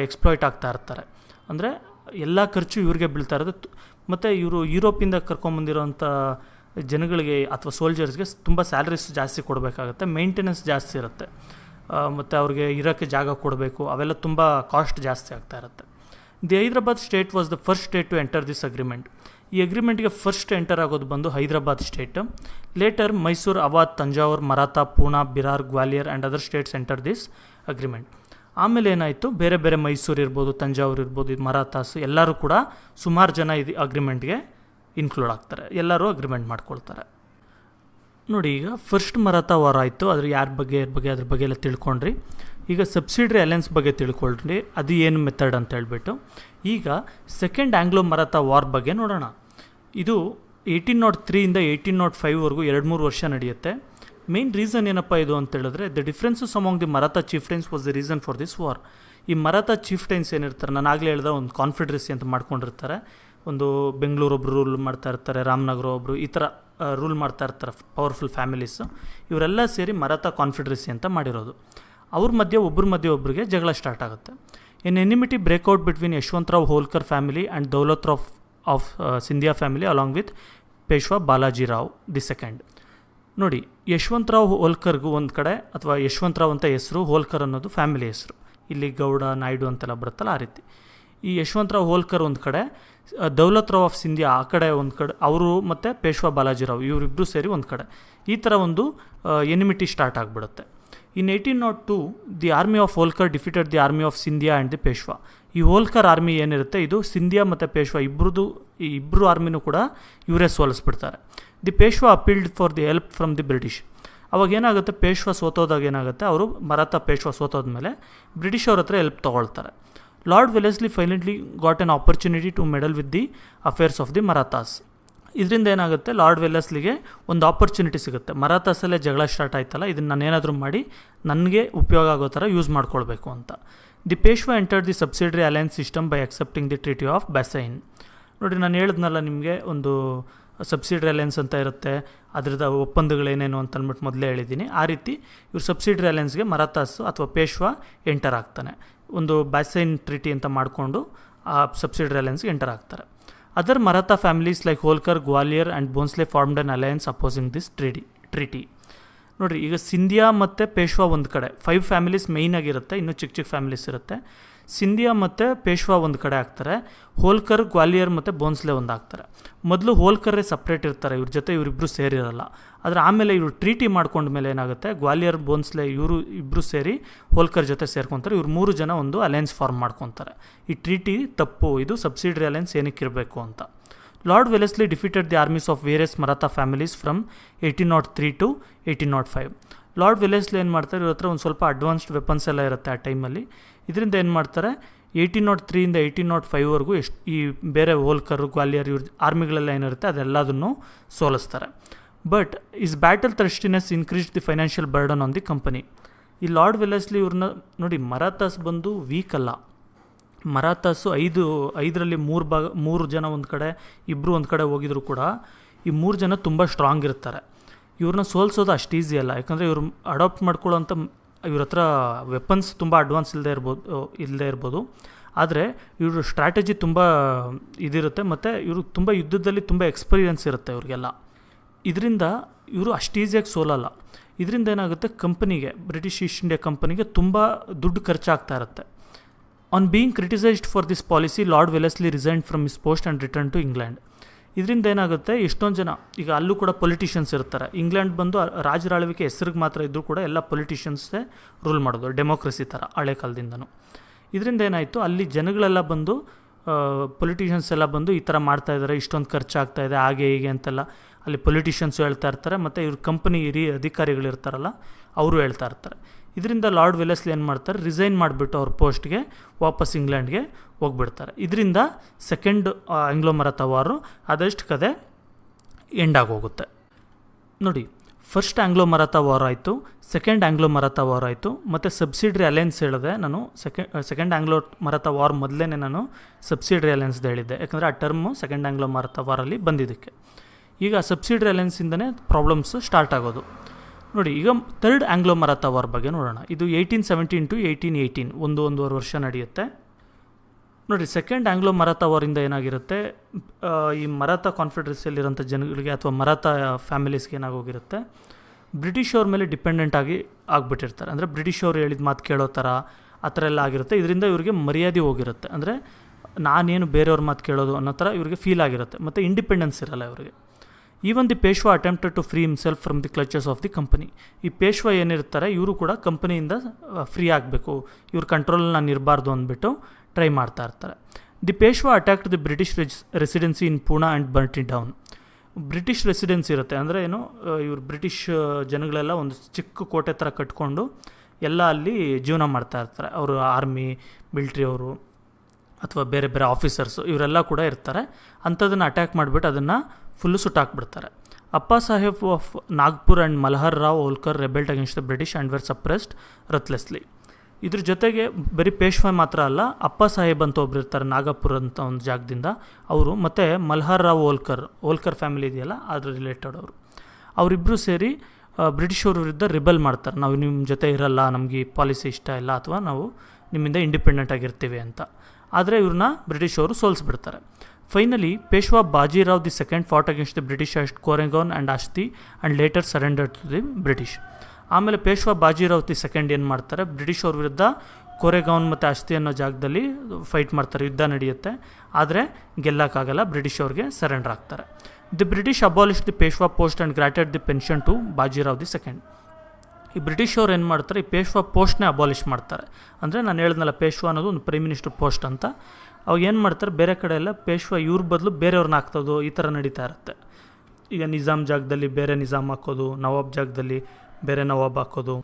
ಎಕ್ಸ್ಪ್ಲಾಯ್ಟ್ ಆಗ್ತಾ ಇರ್ತಾರೆ. ಅಂದರೆ ಎಲ್ಲ ಖರ್ಚು ಇವ್ರಿಗೆ ಬೀಳ್ತಾ ಇರೋದು. ಮತ್ತು ಇವರು ಯುರೋಪಿಂದ ಕರ್ಕೊಂಬಂದಿರೋಂಥ ಜನಗಳಿಗೆ ಅಥವಾ ಸೋಲ್ಜರ್ಸ್ಗೆ ತುಂಬ ಸ್ಯಾಲ್ರೀಸ್ ಜಾಸ್ತಿ ಕೊಡಬೇಕಾಗತ್ತೆ, ಮೇಂಟೆನೆನ್ಸ್ ಜಾಸ್ತಿ ಇರುತ್ತೆ, ಮತ್ತು ಅವ್ರಿಗೆ ಇರೋಕ್ಕೆ ಜಾಗ ಕೊಡಬೇಕು, ಅವೆಲ್ಲ ತುಂಬ ಕಾಸ್ಟ್ ಜಾಸ್ತಿ ಆಗ್ತಾ ಇರುತ್ತೆ. The Hyderabad state was the first state to enter this agreement. ಈ ಅಗ್ರಿಮೆಂಟ್ಗೆ ಫಸ್ಟ್ ಎಂಟರ್ ಆಗೋದು ಬಂದು Hyderabad state. Later Mysore, Awadh, Thanjavur, Maratha, Poona, Berar, Gwalior and other states enter this agreement. ಆಮೇಲೆ ಏನಾಯಿತು, ಬೇರೆ ಬೇರೆ ಮೈಸೂರು ಇರ್ಬೋದು, ತಂಜಾವೂರು ಇರ್ಬೋದು, ಇದು ಮರಾಠಾಸ್ ಎಲ್ಲರೂ ಕೂಡ ಸುಮಾರು ಜನ ಇದು ಅಗ್ರಿಮೆಂಟ್ಗೆ ಇನ್ಕ್ಲೂಡ್ ಆಗ್ತಾರೆ, ಎಲ್ಲರೂ ಅಗ್ರಿಮೆಂಟ್ ಮಾಡ್ಕೊಳ್ತಾರೆ. ನೋಡಿ, ಈಗ ಫಸ್ಟ್ ಮರಾಠಾ ವಾರ್ ಆಯಿತು, ಅದ್ರ ಅದ್ರ ಬಗ್ಗೆ ಎಲ್ಲ ತಿಳ್ಕೊಂಡ್ರಿ. ಈಗ ಸಬ್ಸಿಡರಿ ಅಲಯನ್ಸ್ ಬಗ್ಗೆ ತಿಳ್ಕೊಳ್ರಿ, ಅದು ಏನು ಮೆಥಡ್ ಅಂತ ಹೇಳ್ಬಿಟ್ಟು. ಈಗ ಸೆಕೆಂಡ್ ಆಂಗ್ಲೋ ಮರಾಠಾ ವಾರ್ ಬಗ್ಗೆ ನೋಡೋಣ. ಇದು 1803 1805ವರೆಗೂ 2-3 ವರ್ಷ ನಡೆಯುತ್ತೆ. ಮೇನ್ ರೀಸನ್ ಏನಪ್ಪ ಇದು ಅಂತೇಳಿದ್ರೆ, the differences among the Maratha chieftains was the reason for this war. ಈ ಮರಾಠಾ ಚೀಫ್ಟೈನ್ಸ್ ಏನಿರ್ತಾರೆ, ನಾನು ಆಗಲೇ ಹೇಳಿದ ಒಂದು ಕಾನ್ಫೆಡ್ರೆಸಿ ಅಂತ ಮಾಡ್ಕೊಂಡಿರ್ತಾರೆ. ಒಂದು ಬೆಂಗಳೂರು ಒಬ್ಬರು ರೂಲ್ ಮಾಡ್ತಾ ಇರ್ತಾರೆ, ರಾಮನಗರ ಒಬ್ಬರು, ಈ ಥರ ರೂಲ್ ಮಾಡ್ತಾ ಇರ್ತಾರೆ ಪವರ್ಫುಲ್ ಫ್ಯಾಮಿಲೀಸು. ಇವರೆಲ್ಲ ಸೇರಿ ಮರಾಠಾ ಕಾನ್ಫೆಡ್ರೆಸಿ ಅಂತ ಮಾಡಿರೋದು. ಅವ್ರ ಮಧ್ಯೆ ಒಬ್ಬರಿಗೆ ಜಗಳ ಸ್ಟಾರ್ಟ್ ಆಗುತ್ತೆ. An enmity break out between Yashwantrao Holkar family and Daulat of Scindia family along with Peshwa Balajirao the second. ನೋಡಿ, ಯಶವಂತರಾವ್ ಹೋಲ್ಕರ್ಗೂ ಒಂದು ಕಡೆ, ಅಥವಾ ಯಶವಂತರಾವ್ ಅಂತ ಹೆಸರು, ಹೋಲ್ಕರ್ ಅನ್ನೋದು ಫ್ಯಾಮಿಲಿ ಹೆಸರು. ಇಲ್ಲಿ ಗೌಡ, ನಾಯ್ಡು ಅಂತೆಲ್ಲ ಬರುತ್ತಲ್ಲ, ಆ ರೀತಿ. ಈ ಯಶವಂತರಾವ್ ಹೋಲ್ಕರ್ ಒಂದು ಕಡೆ, ದೌಲತ್ ರಾವ್ ಆಫ್ ಸಿಂಧಿಯಾ ಆ ಕಡೆ ಒಂದು ಕಡೆ, ಅವರು ಮತ್ತು ಪೇಶ್ವಾ ಬಾಲಾಜಿರಾವ್ ಇವರಿಬ್ಬರು ಸೇರಿ ಒಂದು ಕಡೆ. ಈ ಥರ ಒಂದು ಎನಿಮಿಟಿ ಸ್ಟಾರ್ಟ್ ಆಗಿಬಿಡುತ್ತೆ. ಇನ್ 1802 the army of Holkar defeated the army of Scindia and the Peshwa. ಈ ಹೋಲ್ಕರ್ ಆರ್ಮಿ ಏನಿರುತ್ತೆ, ಇದು ಸಿಂಧಿಯಾ ಮತ್ತು ಪೇಶ್ವಾ ಈ ಇಬ್ಬರು ಆರ್ಮಿನೂ ಕೂಡ ಇವರೇ ಸೋಲಿಸ್ಬಿಡ್ತಾರೆ. The Peshwa appealed for the help from the British. ಅವಾಗ ಏನಾಗುತ್ತೆ, ಪೇಶ್ವಾ ಸೋತೋದಾಗ ಏನಾಗುತ್ತೆ, ಅವರು ಮರಾಠಾ ಪೇಶ್ವಾ ಸೋತೋದ್ಮೇಲೆ ಬ್ರಿಟಿಷ್ ಅವ್ರ ಹತ್ರ ಹೆಲ್ಪ್ ತೊಗೊಳ್ತಾರೆ. Lord Wellesley finally got an opportunity to meddle with the affairs of the Marathas. ಇದರಿಂದ ಏನಾಗುತ್ತೆ, ಲಾರ್ಡ್ ವೆಲೆಸ್ಲಿಗೆ ಒಂದು ಆಪರ್ಚುನಿಟಿ ಸಿಗುತ್ತೆ. ಮರಾಠಾಸಲ್ಲೇ ಜಗಳ ಸ್ಟಾರ್ಟ್ ಆಯ್ತಲ್ಲ, ಇದನ್ನು ನಾನೇನಾದರೂ ಮಾಡಿ ನನಗೆ ಉಪಯೋಗ ಆಗೋ ಥರ ಯೂಸ್ ಮಾಡ್ಕೊಳ್ಬೇಕು ಅಂತ. The Peshwa entered the subsidiary alliance system by accepting the treaty of Bassein. ನೋಡಿ, ನಾನು ಹೇಳಿದ್ನಲ್ಲ ನಿಮಗೆ, ಒಂದು ಸಬ್ಸಿಡ್ರಿ ಅಲಯನ್ಸ್ ಅಂತ ಇರುತ್ತೆ, ಅದರದ್ದು ಒಪ್ಪಂದಗಳೇನೇನು ಅಂತ ಅಂದ್ಬಿಟ್ಟು ಮೊದಲೇ ಹೇಳಿದ್ದೀನಿ. ಆ ರೀತಿ ಇವ್ರು ಸಬ್ಸಿಡ್ರಿ ಅಲಯನ್ಸ್ಗೆ ಮರಾಠಾಸ್ ಅಥವಾ ಪೇಶ್ವಾ ಎಂಟರ್ ಆಗ್ತಾನೆ. ಒಂದು ಬ್ಯಾಸೈನ್ ಟ್ರೀಟಿ ಅಂತ ಮಾಡಿಕೊಂಡು ಆ ಸಬ್ಸಿಡ್ರಿ ಅಲಯನ್ಸ್ಗೆ ಎಂಟರ್ ಆಗ್ತಾರೆ. Other Maratha families like Holkar, Gwalior and Bhonsle formed an alliance opposing this treaty. ನೋಡಿರಿ, ಈಗ ಸಿಂಧಿಯಾ ಮತ್ತು ಪೇಶ್ವಾ ಒಂದು ಕಡೆ 5 ಫ್ಯಾಮಿಲೀಸ್ ಮೇಯ್ನಾಗಿರುತ್ತೆ, ಇನ್ನೂ ಚಿಕ್ಕ ಚಿಕ್ಕ ಫ್ಯಾಮಿಲೀಸ್ ಇರುತ್ತೆ. ಸಿಂಧಿಯಾ ಮತ್ತು ಪೇಶ್ವಾ ಒಂದು ಕಡೆ ಆಗ್ತಾರೆ, ಹೋಲ್ಕರ್, ಗ್ವಾಲಿಯರ್ ಮತ್ತು ಬೋನ್ಸ್ಲೆ ಒಂದು ಆಗ್ತಾರೆ. ಮೊದಲು ಹೋಲ್ಕರೇ ಸಪ್ರೇಟ್ ಇರ್ತಾರೆ, ಇವ್ರ ಜೊತೆ ಇವರಿಬ್ಬರು ಸೇರಿರಲ್ಲ. ಆದರೆ ಆಮೇಲೆ ಇವರು ಟ್ರೀಟಿ ಮಾಡ್ಕೊಂಡ್ಮೇಲೆ ಏನಾಗುತ್ತೆ, ಗ್ವಾಲಿಯರ್, ಬೋನ್ಸ್ಲೆ ಇವರು ಇಬ್ಬರು ಸೇರಿ ಹೋಲ್ಕರ್ ಜೊತೆ ಸೇರ್ಕೊತಾರೆ. ಇವ್ರು 3 ಜನ ಒಂದು ಅಲಯನ್ಸ್ ಫಾರ್ಮ್ ಮಾಡ್ಕೊತಾರೆ. ಈ ಟ್ರೀಟಿ ತಪ್ಪು, ಇದು ಸಬ್ಸಿಡ್ರಿ ಅಲಯನ್ಸ್ ಏನಕ್ಕಿರಬೇಕು ಅಂತ. Lord Wellesley defeated the armies of various Maratha families from 1803 to 1805. Lord Wellesley ಏನು ಮಾಡ್ತಾರೆ, ಇವ್ರ ಹತ್ರ ಒಂದು ಸ್ವಲ್ಪ ಅಡ್ವಾನ್ಸ್ಡ್ ವೆಪನ್ಸ್ ಎಲ್ಲ ಇರುತ್ತೆ ಆ ಟೈಮಲ್ಲಿ. ಇದರಿಂದ ಏನು ಮಾಡ್ತಾರೆ, 1803 1805ವರೆಗೂ ಈ ಬೇರೆ ಹೋಲ್ಕರು, ಗ್ವಾಲಿಯರ್ ಇವ್ರ ಆರ್ಮಿಗಳೆಲ್ಲ ಏನಿರುತ್ತೆ ಅದೆಲ್ಲದನ್ನು ಸೋಲಿಸ್ತಾರೆ. But his battle thirstiness increase the financial burden on the company. ಈ ಲಾರ್ಡ್ ವೆಲೆಸ್ಲಿ ಇವ್ರನ್ನ ನೋಡಿ, ಮರಾಠಾಸ್ ಬಂದು ವೀಕ್ ಅಲ್ಲ. ಮರಾಠಾಸು 5ರಲ್ಲಿ 3 ಜನ ಒಂದು ಕಡೆ, 2 ಒಂದು ಕಡೆ ಹೋಗಿದ್ರು ಕೂಡ ಈ 3 ಜನ ತುಂಬ ಸ್ಟ್ರಾಂಗ್ ಇರ್ತಾರೆ. ಇವ್ರನ್ನ ಸೋಲ್ಸೋದು ಅಷ್ಟು ಈಸಿ ಅಲ್ಲ, ಯಾಕಂದರೆ ಇವ್ರು ಅಡಾಪ್ಟ್ ಮಾಡ್ಕೊಳ್ಳೋಂಥ ಇವ್ರ ಹತ್ರ ವೆಪನ್ಸ್ ತುಂಬ ಅಡ್ವಾನ್ಸ್ ಇಲ್ಲದೆ ಇರ್ಬೋದು. ಆದರೆ ಇವರು ಸ್ಟ್ರಾಟಜಿ ತುಂಬ ಇದಿರುತ್ತೆ, ಮತ್ತು ಇವರು ತುಂಬ ಯುದ್ಧದಲ್ಲಿ ತುಂಬ ಎಕ್ಸ್ಪೀರಿಯನ್ಸ್ ಇರುತ್ತೆ ಇವ್ರಿಗೆಲ್ಲ. ಇದರಿಂದ ಇವರು ಅಷ್ಟು ಈಸಿಯಾಗಿ ಸೋಲಲ್ಲ. ಇದರಿಂದ ಏನಾಗುತ್ತೆ, ಕಂಪನಿಗೆ, ಬ್ರಿಟಿಷ್ ಈಸ್ಟ್ ಇಂಡಿಯಾ ಕಂಪನಿಗೆ ತುಂಬ ದುಡ್ಡು ಖರ್ಚಾಗ್ತಾ ಇರುತ್ತೆ. On being criticised for this policy, Lord Wellesley resigned from his post and return to England. ಇದರಿಂದ ಏನಾಗುತ್ತೆ, ಎಷ್ಟೊಂದು ಜನ ಈಗ ಅಲ್ಲೂ ಕೂಡ ಪೊಲಿಟಿಷಿಯನ್ಸ್ ಇರ್ತಾರೆ. ಇಂಗ್ಲೆಂಡ್ ಬಂದು ರಾಜರಾಳ್ವಿಕೆ ಹೆಸರಿಗೆ ಮಾತ್ರ ಇದ್ದರೂ ಕೂಡ ಎಲ್ಲ ಪೊಲಿಟಿಷಿಯನ್ಸೇ ರೂಲ್ ಮಾಡೋದು, ಡೆಮೋಕ್ರಸಿ ಥರ ಹಳೆ ಕಾಲದಿಂದನೂ. ಇದರಿಂದ ಏನಾಯಿತು, ಅಲ್ಲಿ ಜನಗಳೆಲ್ಲ ಬಂದು, ಪೊಲಿಟಿಷಿಯನ್ಸ್ ಎಲ್ಲ ಬಂದು ಈ ಥರ ಮಾಡ್ತಾಯಿದ್ದಾರೆ, ಇಷ್ಟೊಂದು ಖರ್ಚಾಗ್ತಾಯಿದೆ, ಹಾಗೆ ಹೀಗೆ ಅಂತೆಲ್ಲ ಅಲ್ಲಿ ಪೊಲಿಟಿಷಿಯನ್ಸು ಹೇಳ್ತಾ ಇರ್ತಾರೆ. ಮತ್ತು ಇವ್ರ ಕಂಪನಿ ಹಿರಿಯ ಅಧಿಕಾರಿಗಳಿರ್ತಾರಲ್ಲ ಅವರು ಹೇಳ್ತಾ ಇರ್ತಾರೆ. ಇದರಿಂದ ಲಾರ್ಡ್ ವೆಲೆಸ್ಲಿ ಏನು ಮಾಡ್ತಾರೆ, ರಿಸೈನ್ ಮಾಡಿಬಿಟ್ಟು ಅವ್ರ ಪೋಸ್ಟ್ಗೆ ವಾಪಸ್ ಇಂಗ್ಲೆಂಡ್ಗೆ ಹೋಗ್ಬಿಡ್ತಾರೆ. ಇದರಿಂದ ಸೆಕೆಂಡ್ ಆಂಗ್ಲೋ ಮರಾಠಾ ವಾರು ಅದಷ್ಟು ಕದೆ ಎಂಡ್ ಆಗೋಗುತ್ತೆ. ನೋಡಿ, ಫಸ್ಟ್ ಆಂಗ್ಲೋ ಮರಾಠಾ ವಾರ್ ಆಯಿತು, ಸೆಕೆಂಡ್ ಆಂಗ್ಲೋ ಮರಾಠಾ ವಾರ್ ಆಯಿತು, ಮತ್ತು ಸಬ್ಸಿಡ್ರಿ ಅಲಯನ್ಸ್ ಹೇಳಿದೆ ನಾನು. ಸೆಕೆಂಡ್ ಆಂಗ್ಲೋ ಮರಾಠಾ ವಾರ್ ಮೊದಲೇ ನಾನು ಸಬ್ಸಿಡ್ರಿ ಅಲಯನ್ಸ್ದು ಹೇಳಿದ್ದೆ, ಯಾಕಂದರೆ ಆ ಟರ್ಮು ಸೆಕೆಂಡ್ ಆಂಗ್ಲೋ ಮರಾಠಾ ವಾರಲ್ಲಿ ಬಂದಿದ್ದಕ್ಕೆ. ಈಗ ಸಬ್ಸಿಡ್ರಿ ಅಲಯನ್ಸಿಂದನೇ ಪ್ರಾಬ್ಲಮ್ಸ್ ಸ್ಟಾರ್ಟ್ ಆಗೋದು. ನೋಡಿ, ಈಗ ಥರ್ಡ್ ಆಂಗ್ಲೋ ಮರಾಠಾ ವಾರ್ ಬಗ್ಗೆ ನೋಡೋಣ. ಇದು 1817 ಟು 1818 ಒಂದೂವರೆ ವರ್ಷ ನಡೆಯುತ್ತೆ. ನೋಡಿ, ಸೆಕೆಂಡ್ ಆಂಗ್ಲೋ ಮರಾಠಾ ವಾರಿಂದ ಏನಾಗಿರುತ್ತೆ, ಈ ಮರಾಠಾ ಕಾನ್ಫೆಡರಸಿಯಲ್ಲಿರೋಂಥ ಜನಗಳಿಗೆ ಅಥವಾ ಮರಾಠಾ ಫ್ಯಾಮಿಲೀಸ್ಗೆ ಏನಾಗೋಗಿರುತ್ತೆ, ಬ್ರಿಟಿಷ್ ಅವ್ರ ಮೇಲೆ ಡಿಪೆಂಡೆಂಟ್ ಆಗಿಬಿಟ್ಟಿರ್ತಾರೆ. ಅಂದರೆ ಬ್ರಿಟಿಷ್ ಅವ್ರು ಹೇಳಿದ ಮಾತು ಕೇಳೋ ಥರ ಆ ಥರ ಎಲ್ಲ ಆಗಿರುತ್ತೆ. ಇದರಿಂದ ಇವ್ರಿಗೆ ಮರ್ಯಾದೆ ಹೋಗಿರುತ್ತೆ. ಅಂದರೆ ನಾನೇನು ಬೇರೆಯವ್ರ ಮಾತು ಕೇಳೋದು ಅನ್ನೋ ಥರ ಇವ್ರಿಗೆ ಫೀಲ್ ಆಗಿರುತ್ತೆ. ಮತ್ತು ಇಂಡಿಪೆಂಡೆನ್ಸ್ ಇರಲ್ಲ ಇವ್ರಿಗೆ. Even the Peshwa attempted to free himself from the clutches of the company. ಈ ಪೇಶ್ವಾ ಏನಿರ್ತಾರೆ ಇವರು ಕೂಡ ಕಂಪನಿಯಿಂದ ಫ್ರೀ ಆಗಬೇಕು, ಇವ್ರ ಕಂಟ್ರೋಲ್ ನಾನು ಇರಬಾರ್ದು ಅಂದ್ಬಿಟ್ಟು ಟ್ರೈ ಮಾಡ್ತಾ ಇರ್ತಾರೆ. The Peshwa attacked the British residency in Poona and burn it down. British residency ಇರುತ್ತೆ, ಅಂದರೆ ಏನು, ಇವ್ರು ಬ್ರಿಟಿಷ್ ಜನಗಳೆಲ್ಲ ಒಂದು ಚಿಕ್ಕ ಕೋಟೆ ಥರ ಕಟ್ಕೊಂಡು ಎಲ್ಲ ಅಲ್ಲಿ ಜೀವನ ಮಾಡ್ತಾ ಇರ್ತಾರೆ. ಅವರು ಆರ್ಮಿ, ಮಿಲ್ಟ್ರಿ ಅವರು ಅಥವಾ ಬೇರೆ ಬೇರೆ ಆಫೀಸರ್ಸು ಇವರೆಲ್ಲ ಕೂಡ ಇರ್ತಾರೆ. ಅಂಥದನ್ನು ಅಟ್ಯಾಕ್ ಮಾಡಿಬಿಟ್ಟು ಅದನ್ನು ಫುಲ್ಲು ಸುಟ್ಟಾಕ್ಬಿಡ್ತಾರೆ. Appa Sahib of Nagpur and Malhar Rao Holkar rebelled against the British and were suppressed ruthlessly. ಇದ್ರ ಜೊತೆಗೆ ಬರೀ ಪೇಶ್ವಾ ಮಾತ್ರ ಅಲ್ಲ, ಅಪ್ಪ ಸಾಹೇಬ್ ಅಂತ ಒಬ್ರು ಇರ್ತಾರೆ ನಾಗಪುರ ಅಂತ ಒಂದು ಜಾಗದಿಂದ ಅವರು, ಮತ್ತು ಮಲ್ಹರ್ ರಾವ್ ಹೋಲ್ಕರ್ ಫ್ಯಾಮಿಲಿ ಇದೆಯಲ್ಲ ಅದ್ರ ರಿಲೇಟೆಡ್ ಅವರಿಬ್ಬರು ಸೇರಿ ಬ್ರಿಟಿಷವ್ರ ವಿರುದ್ಧ ರಿಬೆಲ್ ಮಾಡ್ತಾರೆ. ನಾವು ನಿಮ್ಮ ಜೊತೆ ಇರಲ್ಲ, ನಮಗೆ ಈ ಪಾಲಿಸಿ ಇಷ್ಟ ಇಲ್ಲ, ಅಥವಾ ನಾವು ನಿಮ್ಮಿಂದ ಇಂಡಿಪೆಂಡೆಂಟ್ ಆಗಿರ್ತೀವಿ ಅಂತ. ಆದರೆ ಇವ್ರನ್ನ ಬ್ರಿಟಿಷವರು ಸೋಲಿಸ್ಬಿಡ್ತಾರೆ. Finally Peshwa Bajirao the second fought against the British at Koregaon and Ashti and later surrender to the British. ಆಮೇಲೆ ಪೇಶ್ವಾ ಬಾಜಿರಾವ್ ದಿ ಸೆಕೆಂಡ್ ಏನು ಮಾಡ್ತಾರೆ, ಬ್ರಿಟಿಷ್ ಅವ್ರ ವಿರುದ್ಧ ಕೋರೆಗಾನ್ ಮತ್ತು ಆಸ್ತಿ ಅನ್ನೋ ಜಾಗದಲ್ಲಿ ಫೈಟ್ ಮಾಡ್ತಾರೆ, ಯುದ್ಧ ನಡೆಯುತ್ತೆ. ಆದರೆ ಗೆಲ್ಲಕ್ಕಾಗಲ್ಲ, ಬ್ರಿಟಿಷ್ ಅವ್ರಿಗೆ ಸರೆಂಡರ್ ಆಗ್ತಾರೆ. The British abolish the Peshwa post and granted the pension to Bajirao the second. ಈ ಬ್ರಿಟಿಷ್ ಅವ್ರು ಏನು ಮಾಡ್ತಾರೆ, ಈ ಪೇಶ್ವಾ ಪೋಸ್ಟ್ನೇ ಅಬಾಲಿಷ್ ಮಾಡ್ತಾರೆ. ಅಂದರೆ ನಾನು ಹೇಳಿದ್ನಲ್ಲ, ಪೇಶ್ವಾ ಅನ್ನೋದು ಒಂದು ಪ್ರೈಮ್ ಮಿನಿಸ್ಟರ್ ಪೋಸ್ಟ್ ಅಂತ. ಅವಾಗ ಏನು ಮಾಡ್ತಾರೆ, ಬೇರೆ ಕಡೆ ಎಲ್ಲ ಪೇಶ್ವಾ ಇವ್ರ ಬದಲು ಬೇರೆಯವ್ರನ್ನ ಹಾಕ್ತೋದು, ಈ ಥರ ನಡೀತಾ ಇರುತ್ತೆ. ಈಗ ನಿಜಾಮ್ ಜಾಗದಲ್ಲಿ ಬೇರೆ ನಿಜಾಮ್ ಹಾಕೋದು, ನವಾಬ್ ಜಾಗದಲ್ಲಿ ಬೇರೆ ನವಾಬ್ ಹಾಕೋದು,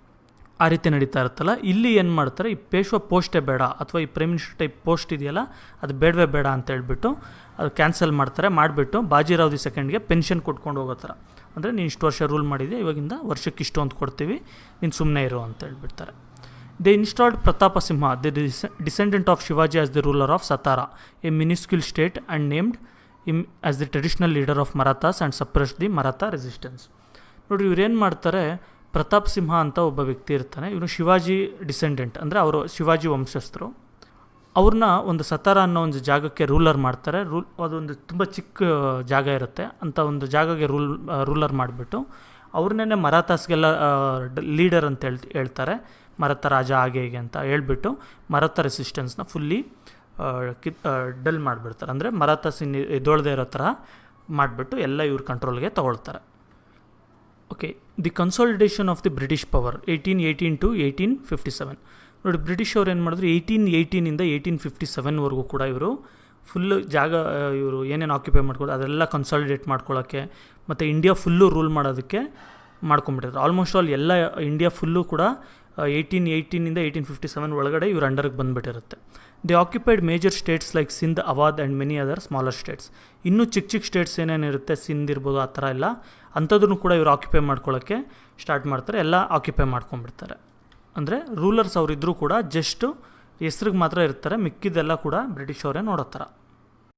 ಆ ರೀತಿ ನಡೀತಾ ಇರುತ್ತಲ್ಲ. ಇಲ್ಲಿ ಏನು ಮಾಡ್ತಾರೆ, ಈ ಪೇಶ್ವಾ ಪೋಸ್ಟೇ ಬೇಡ, ಅಥವಾ ಈ ಪ್ರೈಮ್ ಮಿನಿಸ್ಟರ್ ಟೈಪ್ ಪೋಸ್ಟ್ ಇದೆಯಲ್ಲ ಅದು ಬೇಡವೇ ಬೇಡ ಅಂತ ಹೇಳ್ಬಿಟ್ಟು ಅದು ಕ್ಯಾನ್ಸಲ್ ಮಾಡ್ತಾರೆ. ಮಾಡಿಬಿಟ್ಟು ಬಾಜಿರಾವ್ ದಿ ಸೆಕೆಂಡ್ಗೆ ಪೆನ್ಷನ್ ಕೊಟ್ಕೊಂಡು ಹೋಗೋ ಥರ, ಅಂದರೆ ನೀನು ಇಷ್ಟು ವರ್ಷ ರೂಲ್ ಮಾಡಿದೆ, ಇವಾಗಿಂದ ವರ್ಷಕ್ಕೆ ಇಷ್ಟು ಅಂತ ಕೊಡ್ತೀವಿ, ನೀನು ಸುಮ್ಮನೆ ಇರು ಅಂತ ಹೇಳ್ಬಿಡ್ತಾರೆ. They installed Pratap Simha, the descendant of Shivaji as the ruler of Satara, A minuscule state, and named as the traditional leader of Marathas and suppress the Maratha resistance. ನೋಡಿರಿ ಇವ್ರೇನು ಮಾಡ್ತಾರೆ, ಪ್ರತಾಪ್ ಸಿಂಹ ಅಂತ ಒಬ್ಬ ವ್ಯಕ್ತಿ ಇರ್ತಾನೆ. ಇವನು ಶಿವಾಜಿ ಡಿಸೆಂಡೆಂಟ್, ಅಂದರೆ ಅವರು ಶಿವಾಜಿ ವಂಶಸ್ಥರು. ಅವ್ರನ್ನ ಒಂದು ಸತಾರ ಅನ್ನೋ ಒಂದು ಜಾಗಕ್ಕೆ ರೂಲರ್ ಮಾಡ್ತಾರೆ. ಅದೊಂದು ತುಂಬ ಚಿಕ್ಕ ಜಾಗ ಇರುತ್ತೆ. ಅಂಥ ಒಂದು ಜಾಗಕ್ಕೆ ರೂಲರ್ ಮಾಡಿಬಿಟ್ಟು ಅವ್ರನ್ನೇ ಮರಾಠಾಸ್ಗೆಲ್ಲ ಲೀಡರ್ ಅಂತ ಹೇಳ್ತಾರೆ. ಮರಾಠ ರಾಜ ಹಾಗೆ ಹೀಗೆ ಅಂತ ಹೇಳ್ಬಿಟ್ಟು ಮರಾಠ ರೆಸಿಸ್ಟೆನ್ಸ್ನ ಫುಲ್ಲಿ ಡಲ್ ಮಾಡಿಬಿಡ್ತಾರೆ. ಅಂದರೆ ಮರಾಠಾಸ್ ಎದ್ದೊಳ್ದೇ ಇರೋ ಥರ ಮಾಡಿಬಿಟ್ಟು ಎಲ್ಲ ಇವ್ರ ಕಂಟ್ರೋಲ್ಗೆ ತೊಗೊಳ್ತಾರೆ. Okay, the consolidation of the British power 1818 to 1857. ನೋಡಿ, ಬ್ರಿಟಿಷ್ ಅವ್ರು ಏನು ಮಾಡಿದ್ರು, 1818 1857ವರೆಗೂ ಕೂಡ ಇವರು ಫುಲ್ಲು ಜಾಗ ಇವರು ಏನೇನು ಆಕ್ಯುಪೈ ಮಾಡ್ಕೊಳ್ಳೋದು ಅದೆಲ್ಲ ಕನ್ಸಾಲಿಡೇಟ್ ಮಾಡ್ಕೊಳ್ಳೋಕ್ಕೆ ಮತ್ತು ಇಂಡಿಯಾ ಫುಲ್ಲು ರೂಲ್ ಮಾಡೋದಕ್ಕೆ ಮಾಡ್ಕೊಂಬಿಟ್ಟಿದ್ರು. ಆಲ್ಮೋಸ್ಟ್ ಆಲ್ ಎಲ್ಲ ಇಂಡಿಯಾ ಫುಲ್ಲು ಕೂಡ 1818 1857 ಒಳಗಡೆ ಇವ್ರ ಅಂಡರ್ಗೆ ಬಂದುಬಿಟ್ಟಿರುತ್ತೆ. They occupied major states like Sindh, Awadh and many other smaller states. ಇನ್ನೂ ಚಿಕ್ಕ ಸ್ಟೇಟ್ಸ್ ಏನೇನಿರುತ್ತೆ, ಸಿಂಧ್ ಇರ್ಬೋದು, ಆ ಥರ ಎಲ್ಲ ಅಂಥದ್ದನ್ನು ಕೂಡ ಇವರು ಆಕ್ಯುಪೈ ಮಾಡ್ಕೊಳ್ಳೋಕ್ಕೆ ಸ್ಟಾರ್ಟ್ ಮಾಡ್ತಾರೆ. ಎಲ್ಲ ಆಕ್ಯುಪೈ ಮಾಡ್ಕೊಂಡ್ಬಿಡ್ತಾರೆ. ಅಂದರೆ ರೂಲರ್ಸ್ ಅವರಿದ್ದರೂ ಕೂಡ ಜಸ್ಟ್ ಹೆಸ್ರಿಗೆ ಮಾತ್ರ ಇರ್ತಾರೆ, ಮಿಕ್ಕಿದ್ದೆಲ್ಲ ಕೂಡ ಬ್ರಿಟಿಷ್ ಅವರೇ ನೋಡೋ ಥರ.